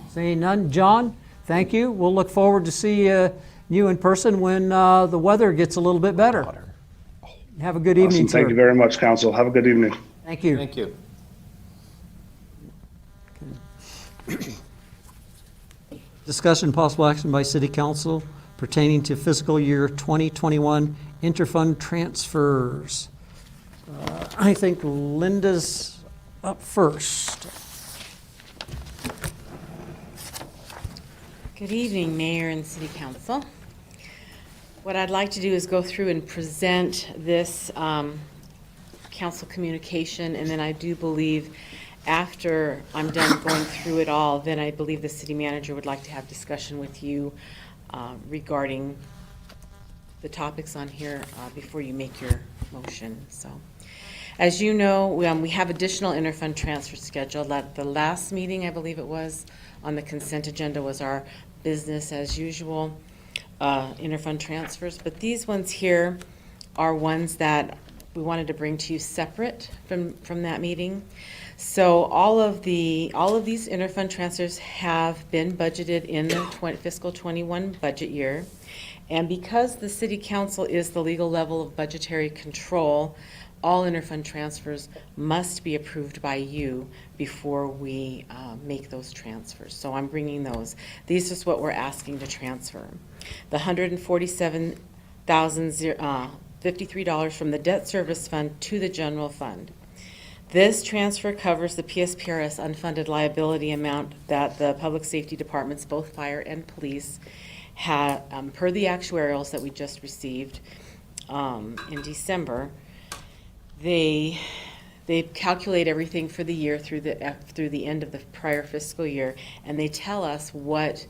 Seeing none. John, thank you. We'll look forward to see you in person when the weather gets a little bit better. Have a good evening, sir. Thank you very much, council. Have a good evening. Thank you. Thank you. Discussion possible action by City Council pertaining to fiscal year 2021 interfund transfers. I think Linda's up first. Good evening, Mayor and City Council. What I'd like to do is go through and present this council communication, and then I do believe after I'm done going through it all, then I believe the city manager would like to have discussion with you regarding the topics on here before you make your motion. So, as you know, we have additional interfund transfers scheduled. At the last meeting, I believe it was, on the consent agenda was our business as usual interfund transfers, but these ones here are ones that we wanted to bring to you separate from that meeting. So all of these interfund transfers have been budgeted in the fiscal 21 budget year, and because the city council is the legal level of budgetary control, all interfund transfers must be approved by you before we make those transfers. So I'm bringing those. These is what we're asking to transfer. The $147,053 from the debt service fund to the general fund. This transfer covers the PSPRS unfunded liability amount that the public safety departments, both fire and police, had per the actuarials that we just received in December. They calculate everything for the year through the end of the prior fiscal year, and they tell us what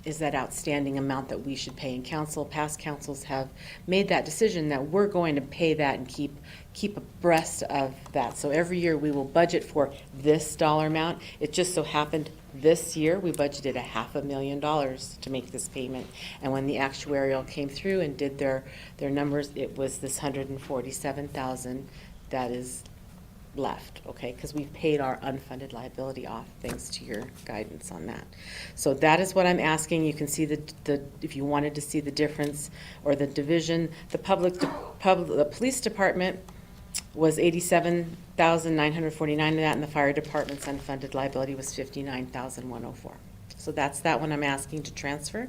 is that outstanding amount that we should pay. And past councils have made that decision that we're going to pay that and keep abreast of that. So every year we will budget for this dollar amount. It just so happened this year we budgeted $500,000 to make this payment. And when the actuarial came through and did their numbers, it was this $147,000 that is left, okay, because we've paid our unfunded liability off, thanks to your guidance on that. So that is what I'm asking. You can see the if you wanted to see the difference or the division, the police department was $87,949 of that, and the fire department's unfunded liability was $59,104. So that's that one I'm asking to transfer.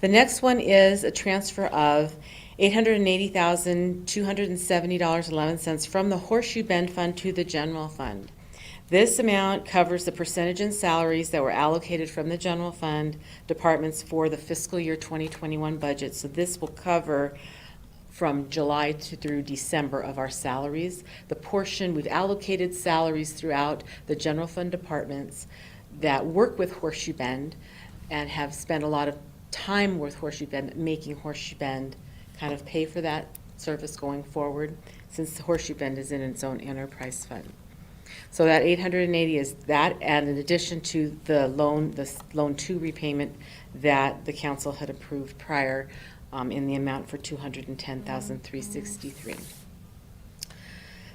The next one is a transfer of $880,270.11 from the Horseshoe Bend Fund to the general fund. This amount covers the percentage in salaries that were allocated from the general fund departments for the fiscal year 2021 budget. So this will cover from July through December of our salaries. The portion, we've allocated salaries throughout the general fund departments that work with Horseshoe Bend and have spent a lot of time with Horseshoe Bend, making Horseshoe Bend kind of pay for that service going forward, since the Horseshoe Bend is in its own enterprise fund. So that 880 is that, and in addition to the loan 2 repayment that the council had approved prior in the amount for $210,363.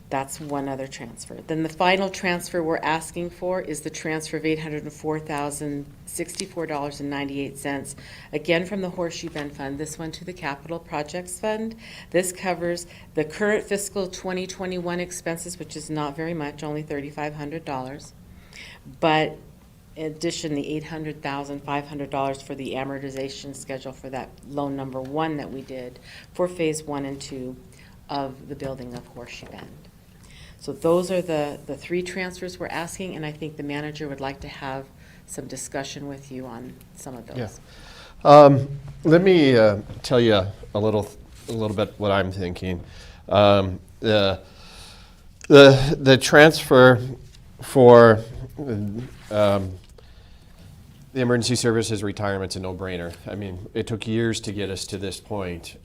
That's one other transfer. Then the final transfer we're asking for is the transfer of $804,064.98, again from the Horseshoe Bend Fund, this one to the Capital Projects Fund. This covers the current fiscal 2021 expenses, which is not very much, only $3,500. But in addition, the $800,500 for the amortization schedule for that loan number 1 that we did for phase 1 and 2 of the building of Horseshoe Bend. So those are the 3 transfers we're asking, and I think the manager would like to have some discussion with you on some of those. Yeah. Let me tell you a little bit what I'm thinking. The transfer for the emergency services retirement's a no-brainer. I mean, it took years to get us to this point.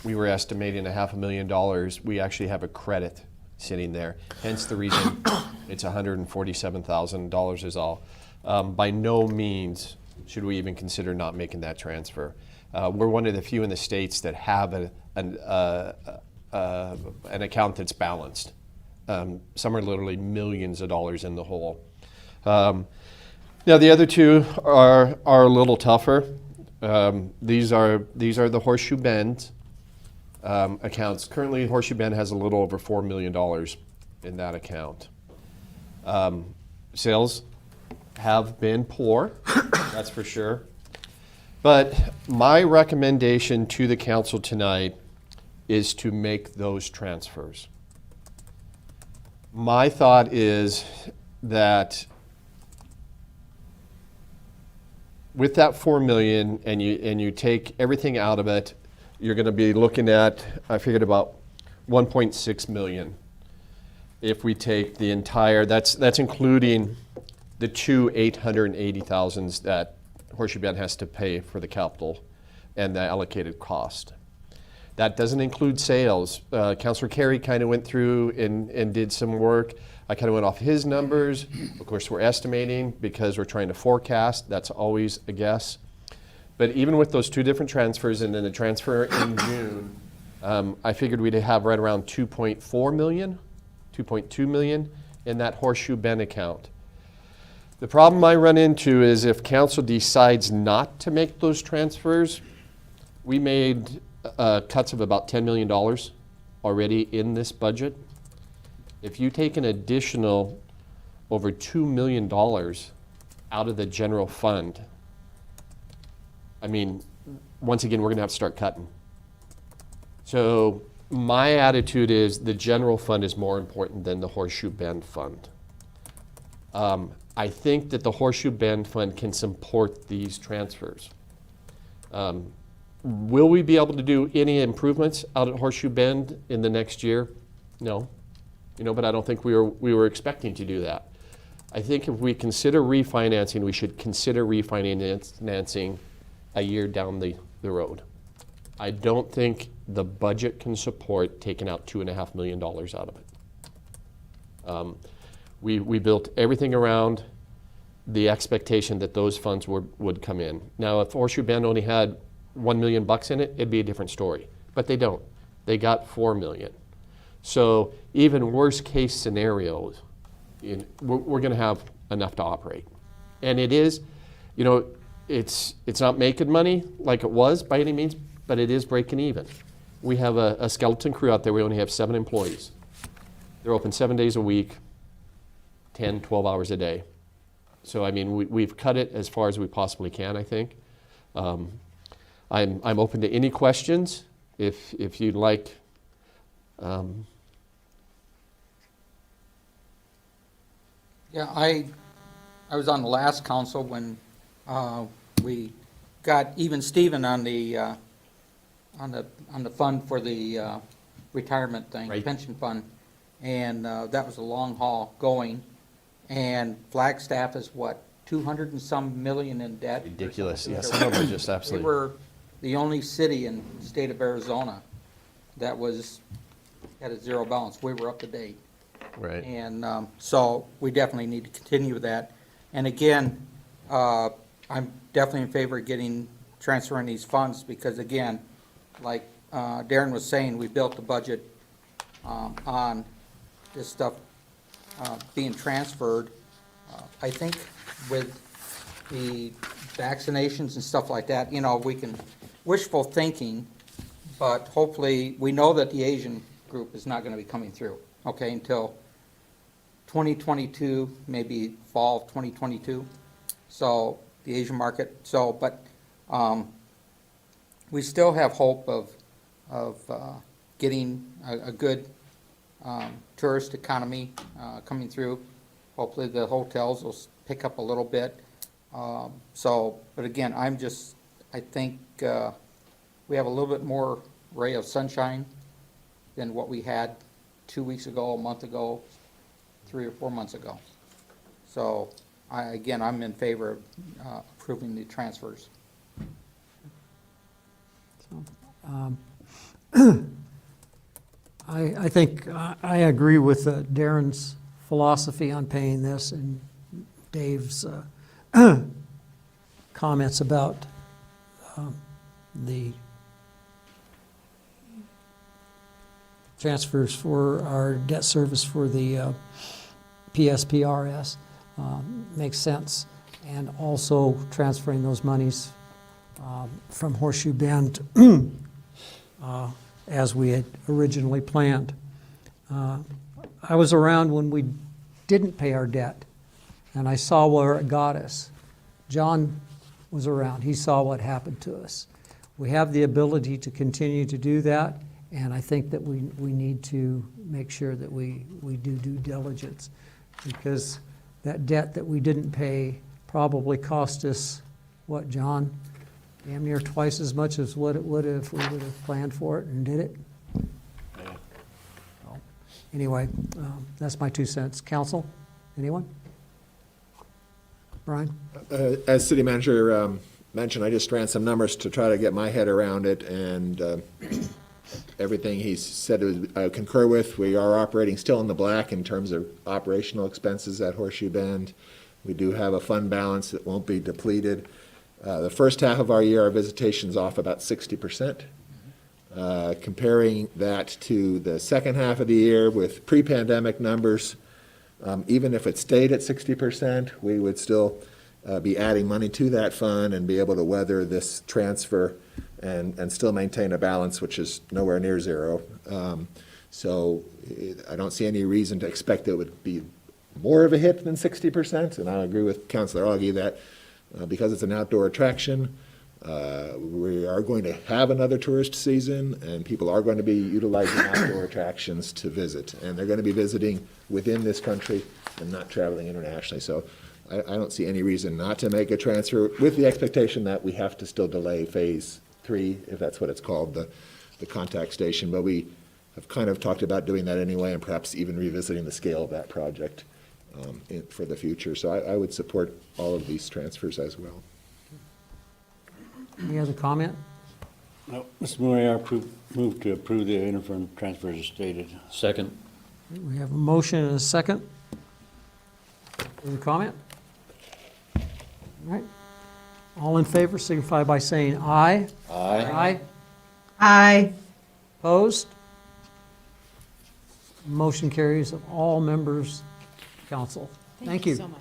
We were estimating $500,000. We actually have a credit sitting there. Hence the reason it's $147,000 is all. By no means should we even consider not making that transfer. We're one of the few in the states that have an account that's balanced. Some are literally millions of dollars in the hole. Now the other 2 are a little tougher. These are the Horseshoe Bend accounts. Currently, Horseshoe Bend has a little over $4 million in that account. Sales have been poor, that's for sure. But my recommendation to the council tonight is to make those transfers. My thought is that with that $4 million and you take everything out of it, you're going to be looking at, I figured, about $1.6 million. If we take the entire, that's including the 2 $880,000s that Horseshoe Bend has to pay for the capital and the allocated cost. That doesn't include sales. Councilor Carey kind of went through and did some work. I kind of went off his numbers. Of course, we're estimating because we're trying to forecast. That's always a guess. But even with those 2 different transfers and then the transfer in June, I figured we'd have right around $2.4 million, $2.2 million in that Horseshoe Bend account. The problem I run into is if council decides not to make those transfers, we made cuts of about $10 million already in this budget. If you take an additional over $2 million out of the general fund, I mean, once again, we're going to have to start cutting. So my attitude is the general fund is more important than the Horseshoe Bend Fund. I think that the Horseshoe Bend Fund can support these transfers. Will we be able to do any improvements out at Horseshoe Bend in the next year? No. But I don't think we were expecting to do that. I think if we consider refinancing, we should consider refinancing a year down the road. I don't think the budget can support taking out $2.5 million out of it. We built everything around the expectation that those funds would come in. Now, if Horseshoe Bend only had $1 million in it, it'd be a different story. But they don't. They got $4 million. So even worst case scenarios, we're going to have enough to operate. And it is, it's not making money like it was by any means, but it is breaking even. We have a skeleton crew out there. We only have 7 employees. They're open 7 days a week, 10, 12 hours a day. So, I mean, we've cut it as far as we possibly can, I think. I'm open to any questions if you'd like. Yeah, I was on the last council when we got even Steven on the fund for the retirement thing, Right. pension fund, and that was a long haul going. And Flagstaff is what, 200 and some million in debt? Ridiculous, yes. They were- Just They absolutely. were the only city in the state of Arizona that had a zero balance. We were up to date. Right. And so we definitely need to continue with that. And again, I'm definitely in favor of transferring these funds because again, like Darren was saying, we built the budget on this stuff being transferred. I think with the vaccinations and stuff like that, we can, wishful thinking, but hopefully, we know that the Asian group is not going to be coming through, okay, until 2022, maybe fall of 2022. So the Asian market, but we still have hope of getting a good tourist economy coming through. Hopefully the hotels will pick up a little bit. But again, I think we have a little bit more ray of sunshine than what we had 2 weeks ago, a month ago, 3 or 4 months ago. So I'm in favor of approving the transfers. I think I agree with Darren's philosophy on paying this and Dave's comments about the transfers for our debt service for the PSPRS. Makes sense. And also transferring those monies from Horseshoe Bend as we had originally planned. I was around when we didn't pay our debt, and I saw where it got us. John was around. He saw what happened to us. We have the ability to continue to do that, and I think that we need to make sure that we do due diligence, because that debt that we didn't pay probably cost us, what, John? Damn near twice as much as what it would have if we would have planned for it and did it. So, anyway, that's my 2 cents. Council, anyone? Brian? As city manager mentioned, I just ran some numbers to try to get my head around it, and everything he said I concur with. We are operating still in the black in terms of operational expenses at Horseshoe Bend. We do have a fund balance that won't be depleted. The first half of our year, our visitation's off about 60%. Comparing that to the second half of the year with pre-pandemic numbers, even if it stayed at 60%, we would still be adding money to that fund and be able to weather this transfer and still maintain a balance, which is nowhere near zero. So I don't see any reason to expect it would be more of a hit than 60%, and I agree with Councilor Augie that because it's an outdoor attraction, we are going to have another tourist season, and people are going to be utilizing outdoor attractions to visit, and they're going to be visiting within this country and not traveling internationally. So I don't see any reason not to make a transfer, with the expectation that we have to still delay phase 3, if that's what it's called, the contact station. But we have kind of talked about doing that anyway, and perhaps even revisiting the scale of that project. for the future. So I would support all of these transfers as well. Any other comment? No, Mr. Mayor, I move to approve the interim transfers as stated. Second. We have a motion and a second. Any comment? All right. All in favor signify by saying aye. Aye. Aye. Aye. Opposed? Motion carries of all members, council. Thank you. so much.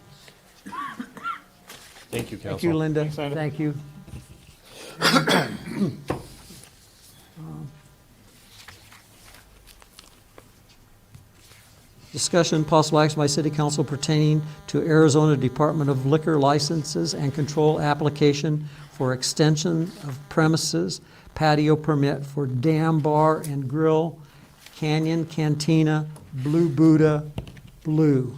Thank you, council. Thank you, Linda. Thank you. Discussion, possible action by city council pertaining to Arizona Department of Liquor licenses and control application for extension of premises patio permit for Dam Bar and Grill, Canyon Cantina, Blue Buddha, Blue.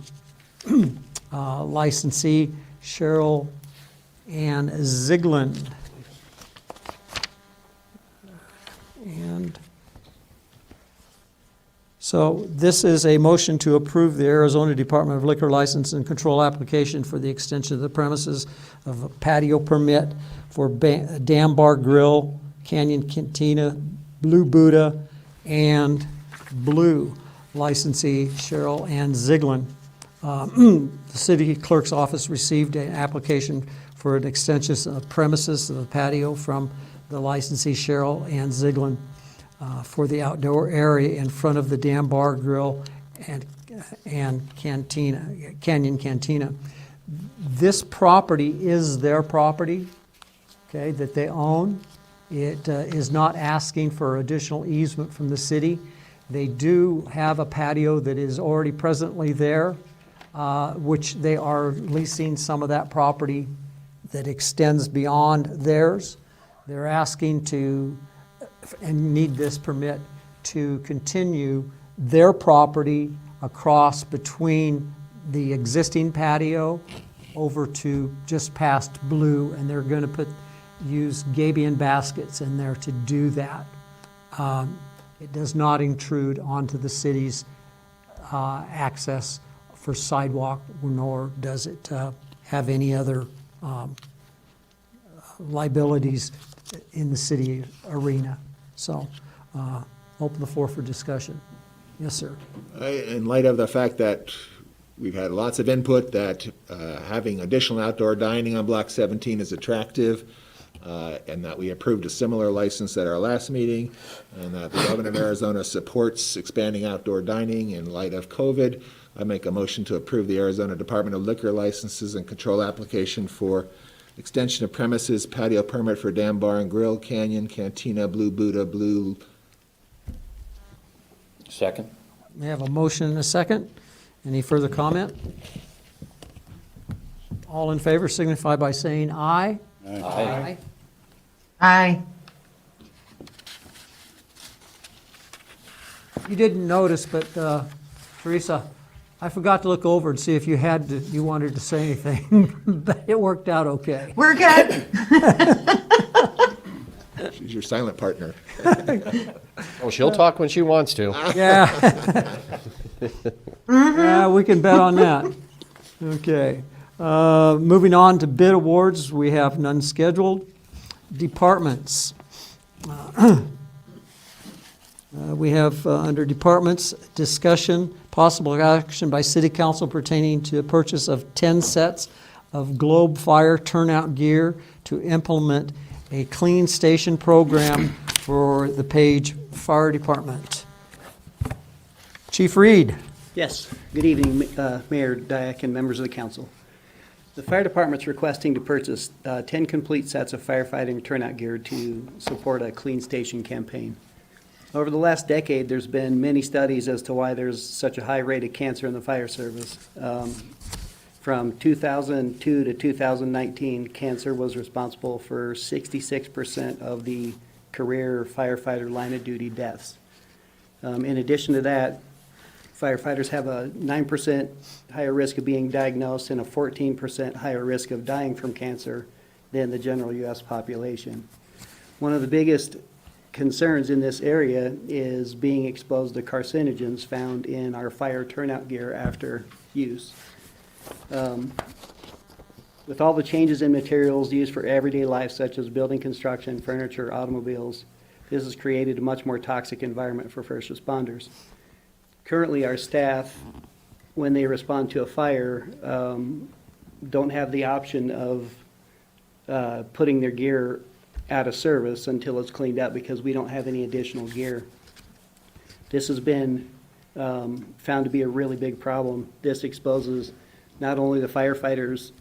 Licensee Cheryl Ann Zigland. And so this is a motion to approve the Arizona Department of Liquor License and Control application for the extension of the premises of a patio permit for Dam Bar Grill, Canyon Cantina, Blue Buddha, and Blue. Licensee Cheryl Ann Zigland. The city clerk's office received an application for an extension of premises of the patio from the licensee Cheryl Ann Zigland for the outdoor area in front of the Dam Bar Grill and Cantina, Canyon Cantina. This property is their property, okay, that they own. It is not asking for additional easement from the city. They do have a patio that is already presently there, which they are leasing some of that property that extends beyond theirs. They're asking to, and need this permit, to continue their property across between the existing patio over to just past Blue, and they're going to use gabion baskets in there to do that. It does not intrude onto the city's access for sidewalk, nor does it have any other liabilities in the city arena. So, open the floor for discussion. Yes, sir. In light of the fact that we've had lots of input that having additional outdoor dining on Block 17 is attractive, and that we approved a similar license at our last meeting, and that the governor of Arizona supports expanding outdoor dining in light of COVID, I make a motion to approve the Arizona Department of Liquor licenses and control application for extension of premises patio permit for Dam Bar and Grill, Canyon Cantina, Blue Buddha, Blue. Second. We have a motion and a second. Any further comment? All in favor signify by saying aye. Aye. Aye. You didn't notice, but Teresa, I forgot to look over and see if you wanted to say anything, but it worked out okay. We're good. She's your silent partner. Oh, she'll talk when she wants to. Yeah. Yeah, we can bet on that. Okay. Moving on to bid awards, we have none scheduled. Departments. We have under departments, discussion, possible action by city council pertaining to the purchase of 10 sets of Globe Fire turnout gear to implement a clean station program for the Page Fire Department. Chief Reed. Yes, good evening, Mayor Dyak and members of the council. The fire department's requesting to purchase 10 complete sets of firefighting turnout gear to support a clean station campaign. Over the last decade, there's been many studies as to why there's such a high rate of cancer in the fire service. From 2002 to 2019, cancer was responsible for 66% of the career firefighter line of duty deaths. In addition to that, firefighters have a 9% higher risk of being diagnosed and a 14% higher risk of dying from cancer than the general U.S. population. One of the biggest concerns in this area is being exposed to carcinogens found in our fire turnout gear after use. With all the changes in materials used for everyday life, such as building construction, furniture, automobiles, this has created a much more toxic environment for first responders. Currently, our staff, when they respond to a fire, don't have the option of putting their gear out of service until it's cleaned up because we don't have any additional gear. This has been found to be a really big problem. This exposes not only the firefighters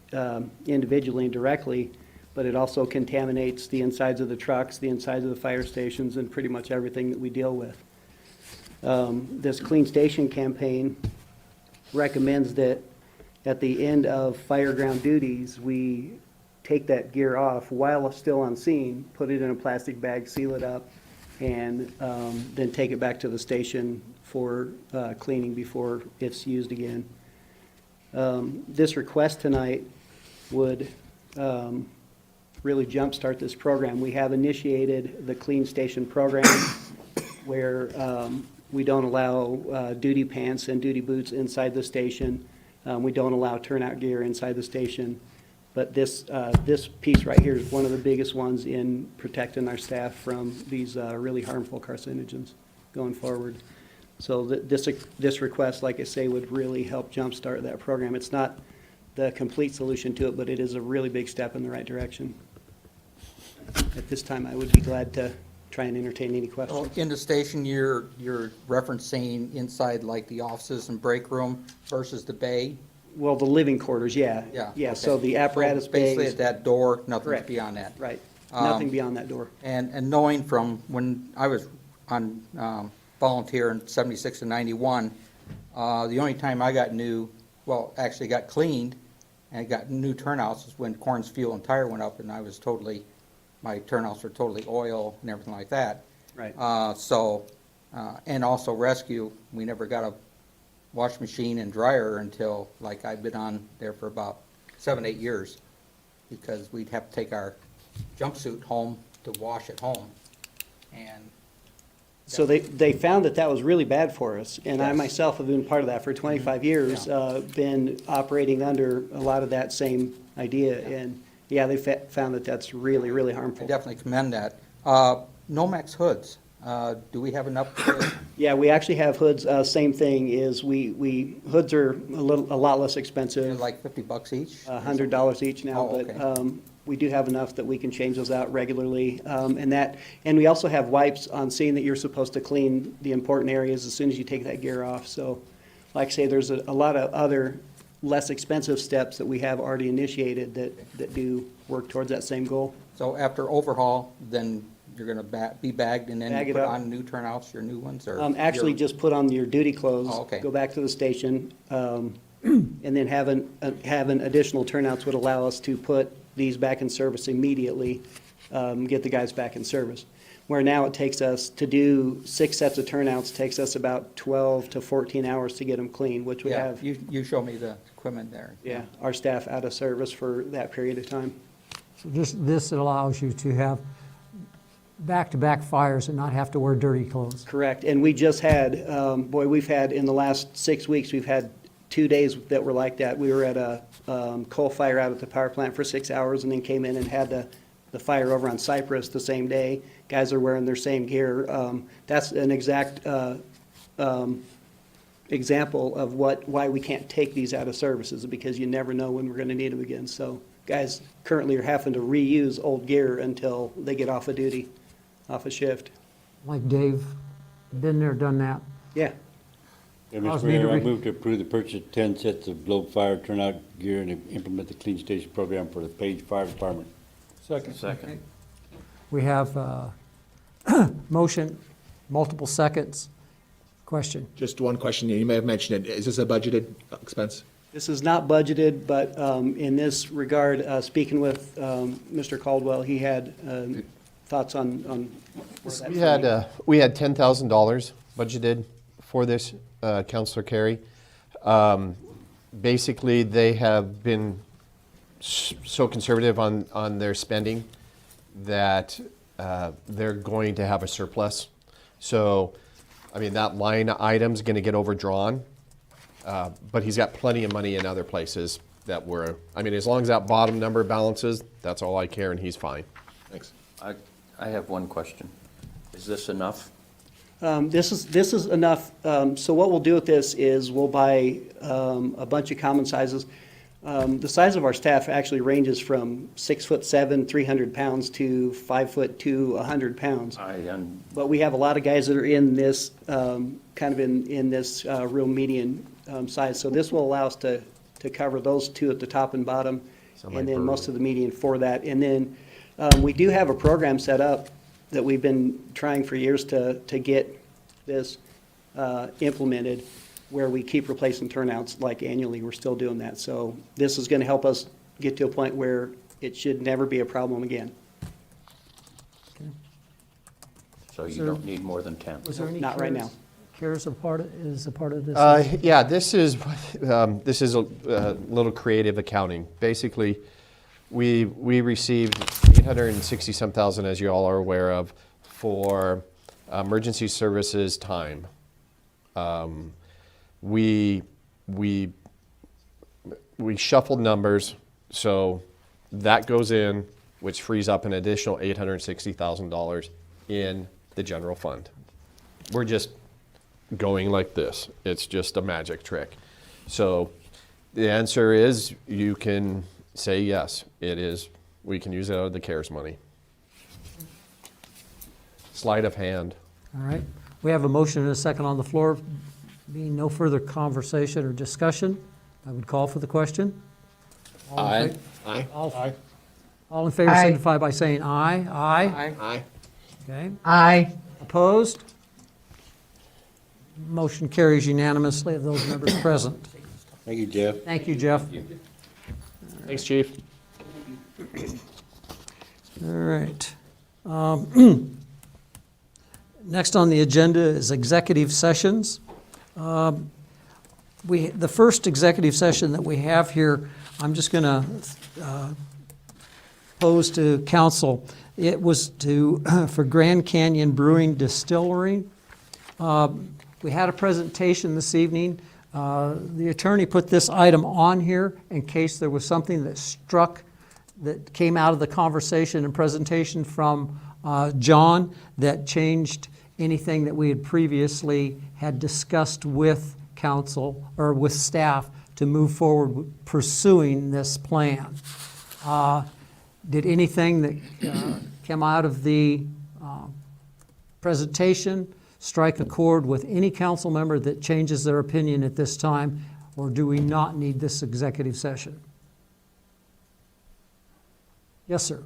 individually and directly, but it also contaminates the insides of the trucks, the insides of the fire stations, and pretty much everything that we deal with. This Clean Station campaign recommends that at the end of fireground duties, we take that gear off while it's still on scene, put it in a plastic bag, seal it up, and then take it back to the station for cleaning before it's used again. This request tonight would really jumpstart this program. We have initiated the Clean Station program where we don't allow duty pants and duty boots inside the station. We don't allow turnout gear inside the station. But this piece right here is one of the biggest ones in protecting our staff from these really harmful carcinogens going forward. So this request, like I say, would really help jumpstart that program. It's not the complete solution to it, but it is a really big step in the right direction. At this time, I would be glad to try and entertain any questions. Well, in the station, you're referencing inside like the offices and break room versus the bay? Well, the living quarters, yeah. Yeah. Yeah, so the apparatus So basically bays. at that door, nothing's Correct. beyond that. Right, nothing beyond that door. And knowing from when I was on volunteer in 76 and 91, the only time I got actually got cleaned and got new turnouts is when corn's fuel and tire went up and my turnouts were totally oil and everything like that. Right. And also rescue, we never got a wash machine and dryer until, like, I've been on there for about 7-8 years because we'd have to take our jumpsuit home to wash at home. And So they found that was really bad for us, and I Yes. myself have been part of that for 25 years, been operating under a lot of that same idea, and yeah, they found that that's really, really I harmful. definitely commend that. Nomex hoods, do we have enough? Yeah, we actually have hoods, same thing is hoods are a lot less expensive. Like $50 each? $100 each now, Oh, but okay. we do have enough that we can change those out regularly. And we also have wipes on scene that you're supposed to clean the important areas as soon as you take that gear off. So, like I say, there's a lot of other less expensive steps that we have already initiated that do work towards that same goal. So after overhaul, then you're gonna be bagged and then Bag you it put up. on new turnouts, your new ones, or? Actually, your- just put on your duty clothes. Oh, okay. Go back to the station, and then having additional turnouts would allow us to put these back in service immediately, get the guys back in service. Where now it takes us to do 6 sets of turnouts, takes us about 12 to 14 hours to get them clean, which would Yeah, have, you show me the equipment there. yeah, our staff out of service for that period of time. So this allows you to have back-to-back fires and not have to wear dirty clothes. Correct, and we just had, we've had, in the last 6 weeks, we've had 2 days that were like that. We were at a coal fire out at the power plant for 6 hours and then came in and had the fire over on Cypress the same day. Guys are wearing their same gear. That's an exact example of why we can't take these out of services, because you never know when we're gonna need them again. So guys currently are having to reuse old gear until they get off of duty, off a shift. Like Dave, been there, done that. Yeah. Yeah, Allows Mr. me to Mayor, I re- move to approve the purchase of 10 sets of globe fire turnout gear and implement the Clean Station program for the Page Fire Department. Second. We have motion, multiple seconds. Question. Just one question, you may have mentioned it, is this a budgeted expense? This is not budgeted, but in this regard, speaking with Mr. Caldwell, he had thoughts on where that's We had $10,000 budgeted for this, Councilor Carey. Basically, they have been so conservative on their spending that they're going to have a surplus. So, I mean, that line item's going to get overdrawn. But he's got plenty of money in other places that as long as that bottom number balances, that's all I care, and he's fine. Thanks. I have one question. Is this enough? This is enough. So what we'll do with this is we'll buy a bunch of common sizes. The size of our staff actually ranges from 6'7", 300 pounds to 5'2", 100 pounds. But we have a lot of guys that are in this kind of in this real median size. So this will allow us to cover those two at the top and bottom, and then most of the median for that. And then we do have a program set up that we've been trying for years to get this implemented, where we keep replacing turnouts like annually. We're still doing that. So this is going to help us get to a point where it should never be a problem again. So you don't need more than 10? Was there any Not right now. CARES is a part of this? Yeah, this is a little creative accounting. Basically, we received $860,000, as you all are aware of, for emergency services time. We shuffled numbers, so that goes in, which frees up an additional $860,000 in the general fund. We're just going like this. It's just a magic trick. So the answer is, you can say yes, it is. We can use it out of the CARES money. Sleight of hand. All right. We have a motion and a second on the floor. Being no further conversation or discussion, I would call for the question. Aye. Aye. All in favor Aye. signify by saying aye. Aye. Aye. Okay. Aye. Opposed? Motion carries unanimously of those members present. Thank you, Jeff. Thank you, Jeff. Thanks, Chief. All right. Next on the agenda is executive sessions. The first executive session that we have here, I'm just going to pose to council. It was for Grand Canyon Brewing Distillery. We had a presentation this evening. The attorney put this item on here in case there was something that came out of the conversation and presentation from John that changed anything that we had previously had discussed with council or with staff to move forward pursuing this plan. Did anything that came out of the presentation strike a chord with any council member that changes their opinion at this time, or do we not need this executive session? Yes, sir.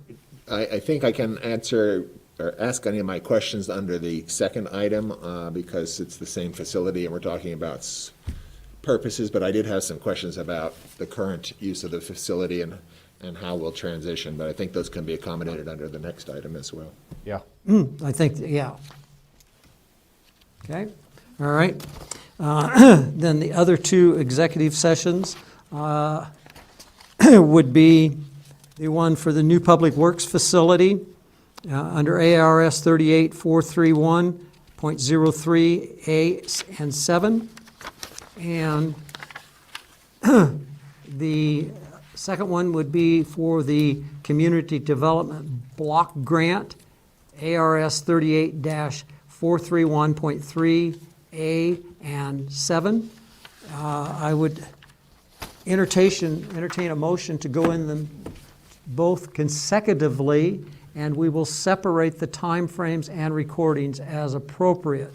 I think I can answer or ask any of my questions under the second item because it's the same facility and we're talking about purposes, but I did have some questions about the current use of the facility and how we'll transition, but I think those can be accommodated under the next item as well. Yeah. I think, yeah. Okay, all right. Then the other two executive sessions would be the one for the new Public Works facility under ARS 38431.03A and 7. And the second one would be for the Community Development Block Grant, ARS 38-431.3A and 7. I would entertain a motion to go in them both consecutively, and we will separate the timeframes and recordings as appropriate.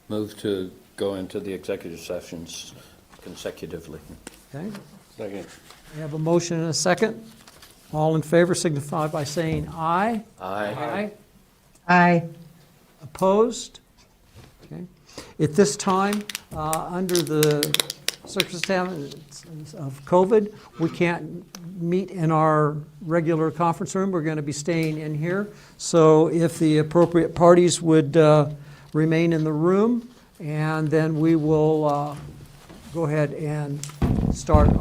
Move to go into the executive sessions consecutively. Okay? Second. We have a motion and a second. All in favor signify by saying aye. Aye. Aye. Opposed? Okay. At this time, under the circumstances of COVID, we can't meet in our regular conference room. We're going to be staying in here. So if the appropriate parties would remain in the room, and then we will go ahead and start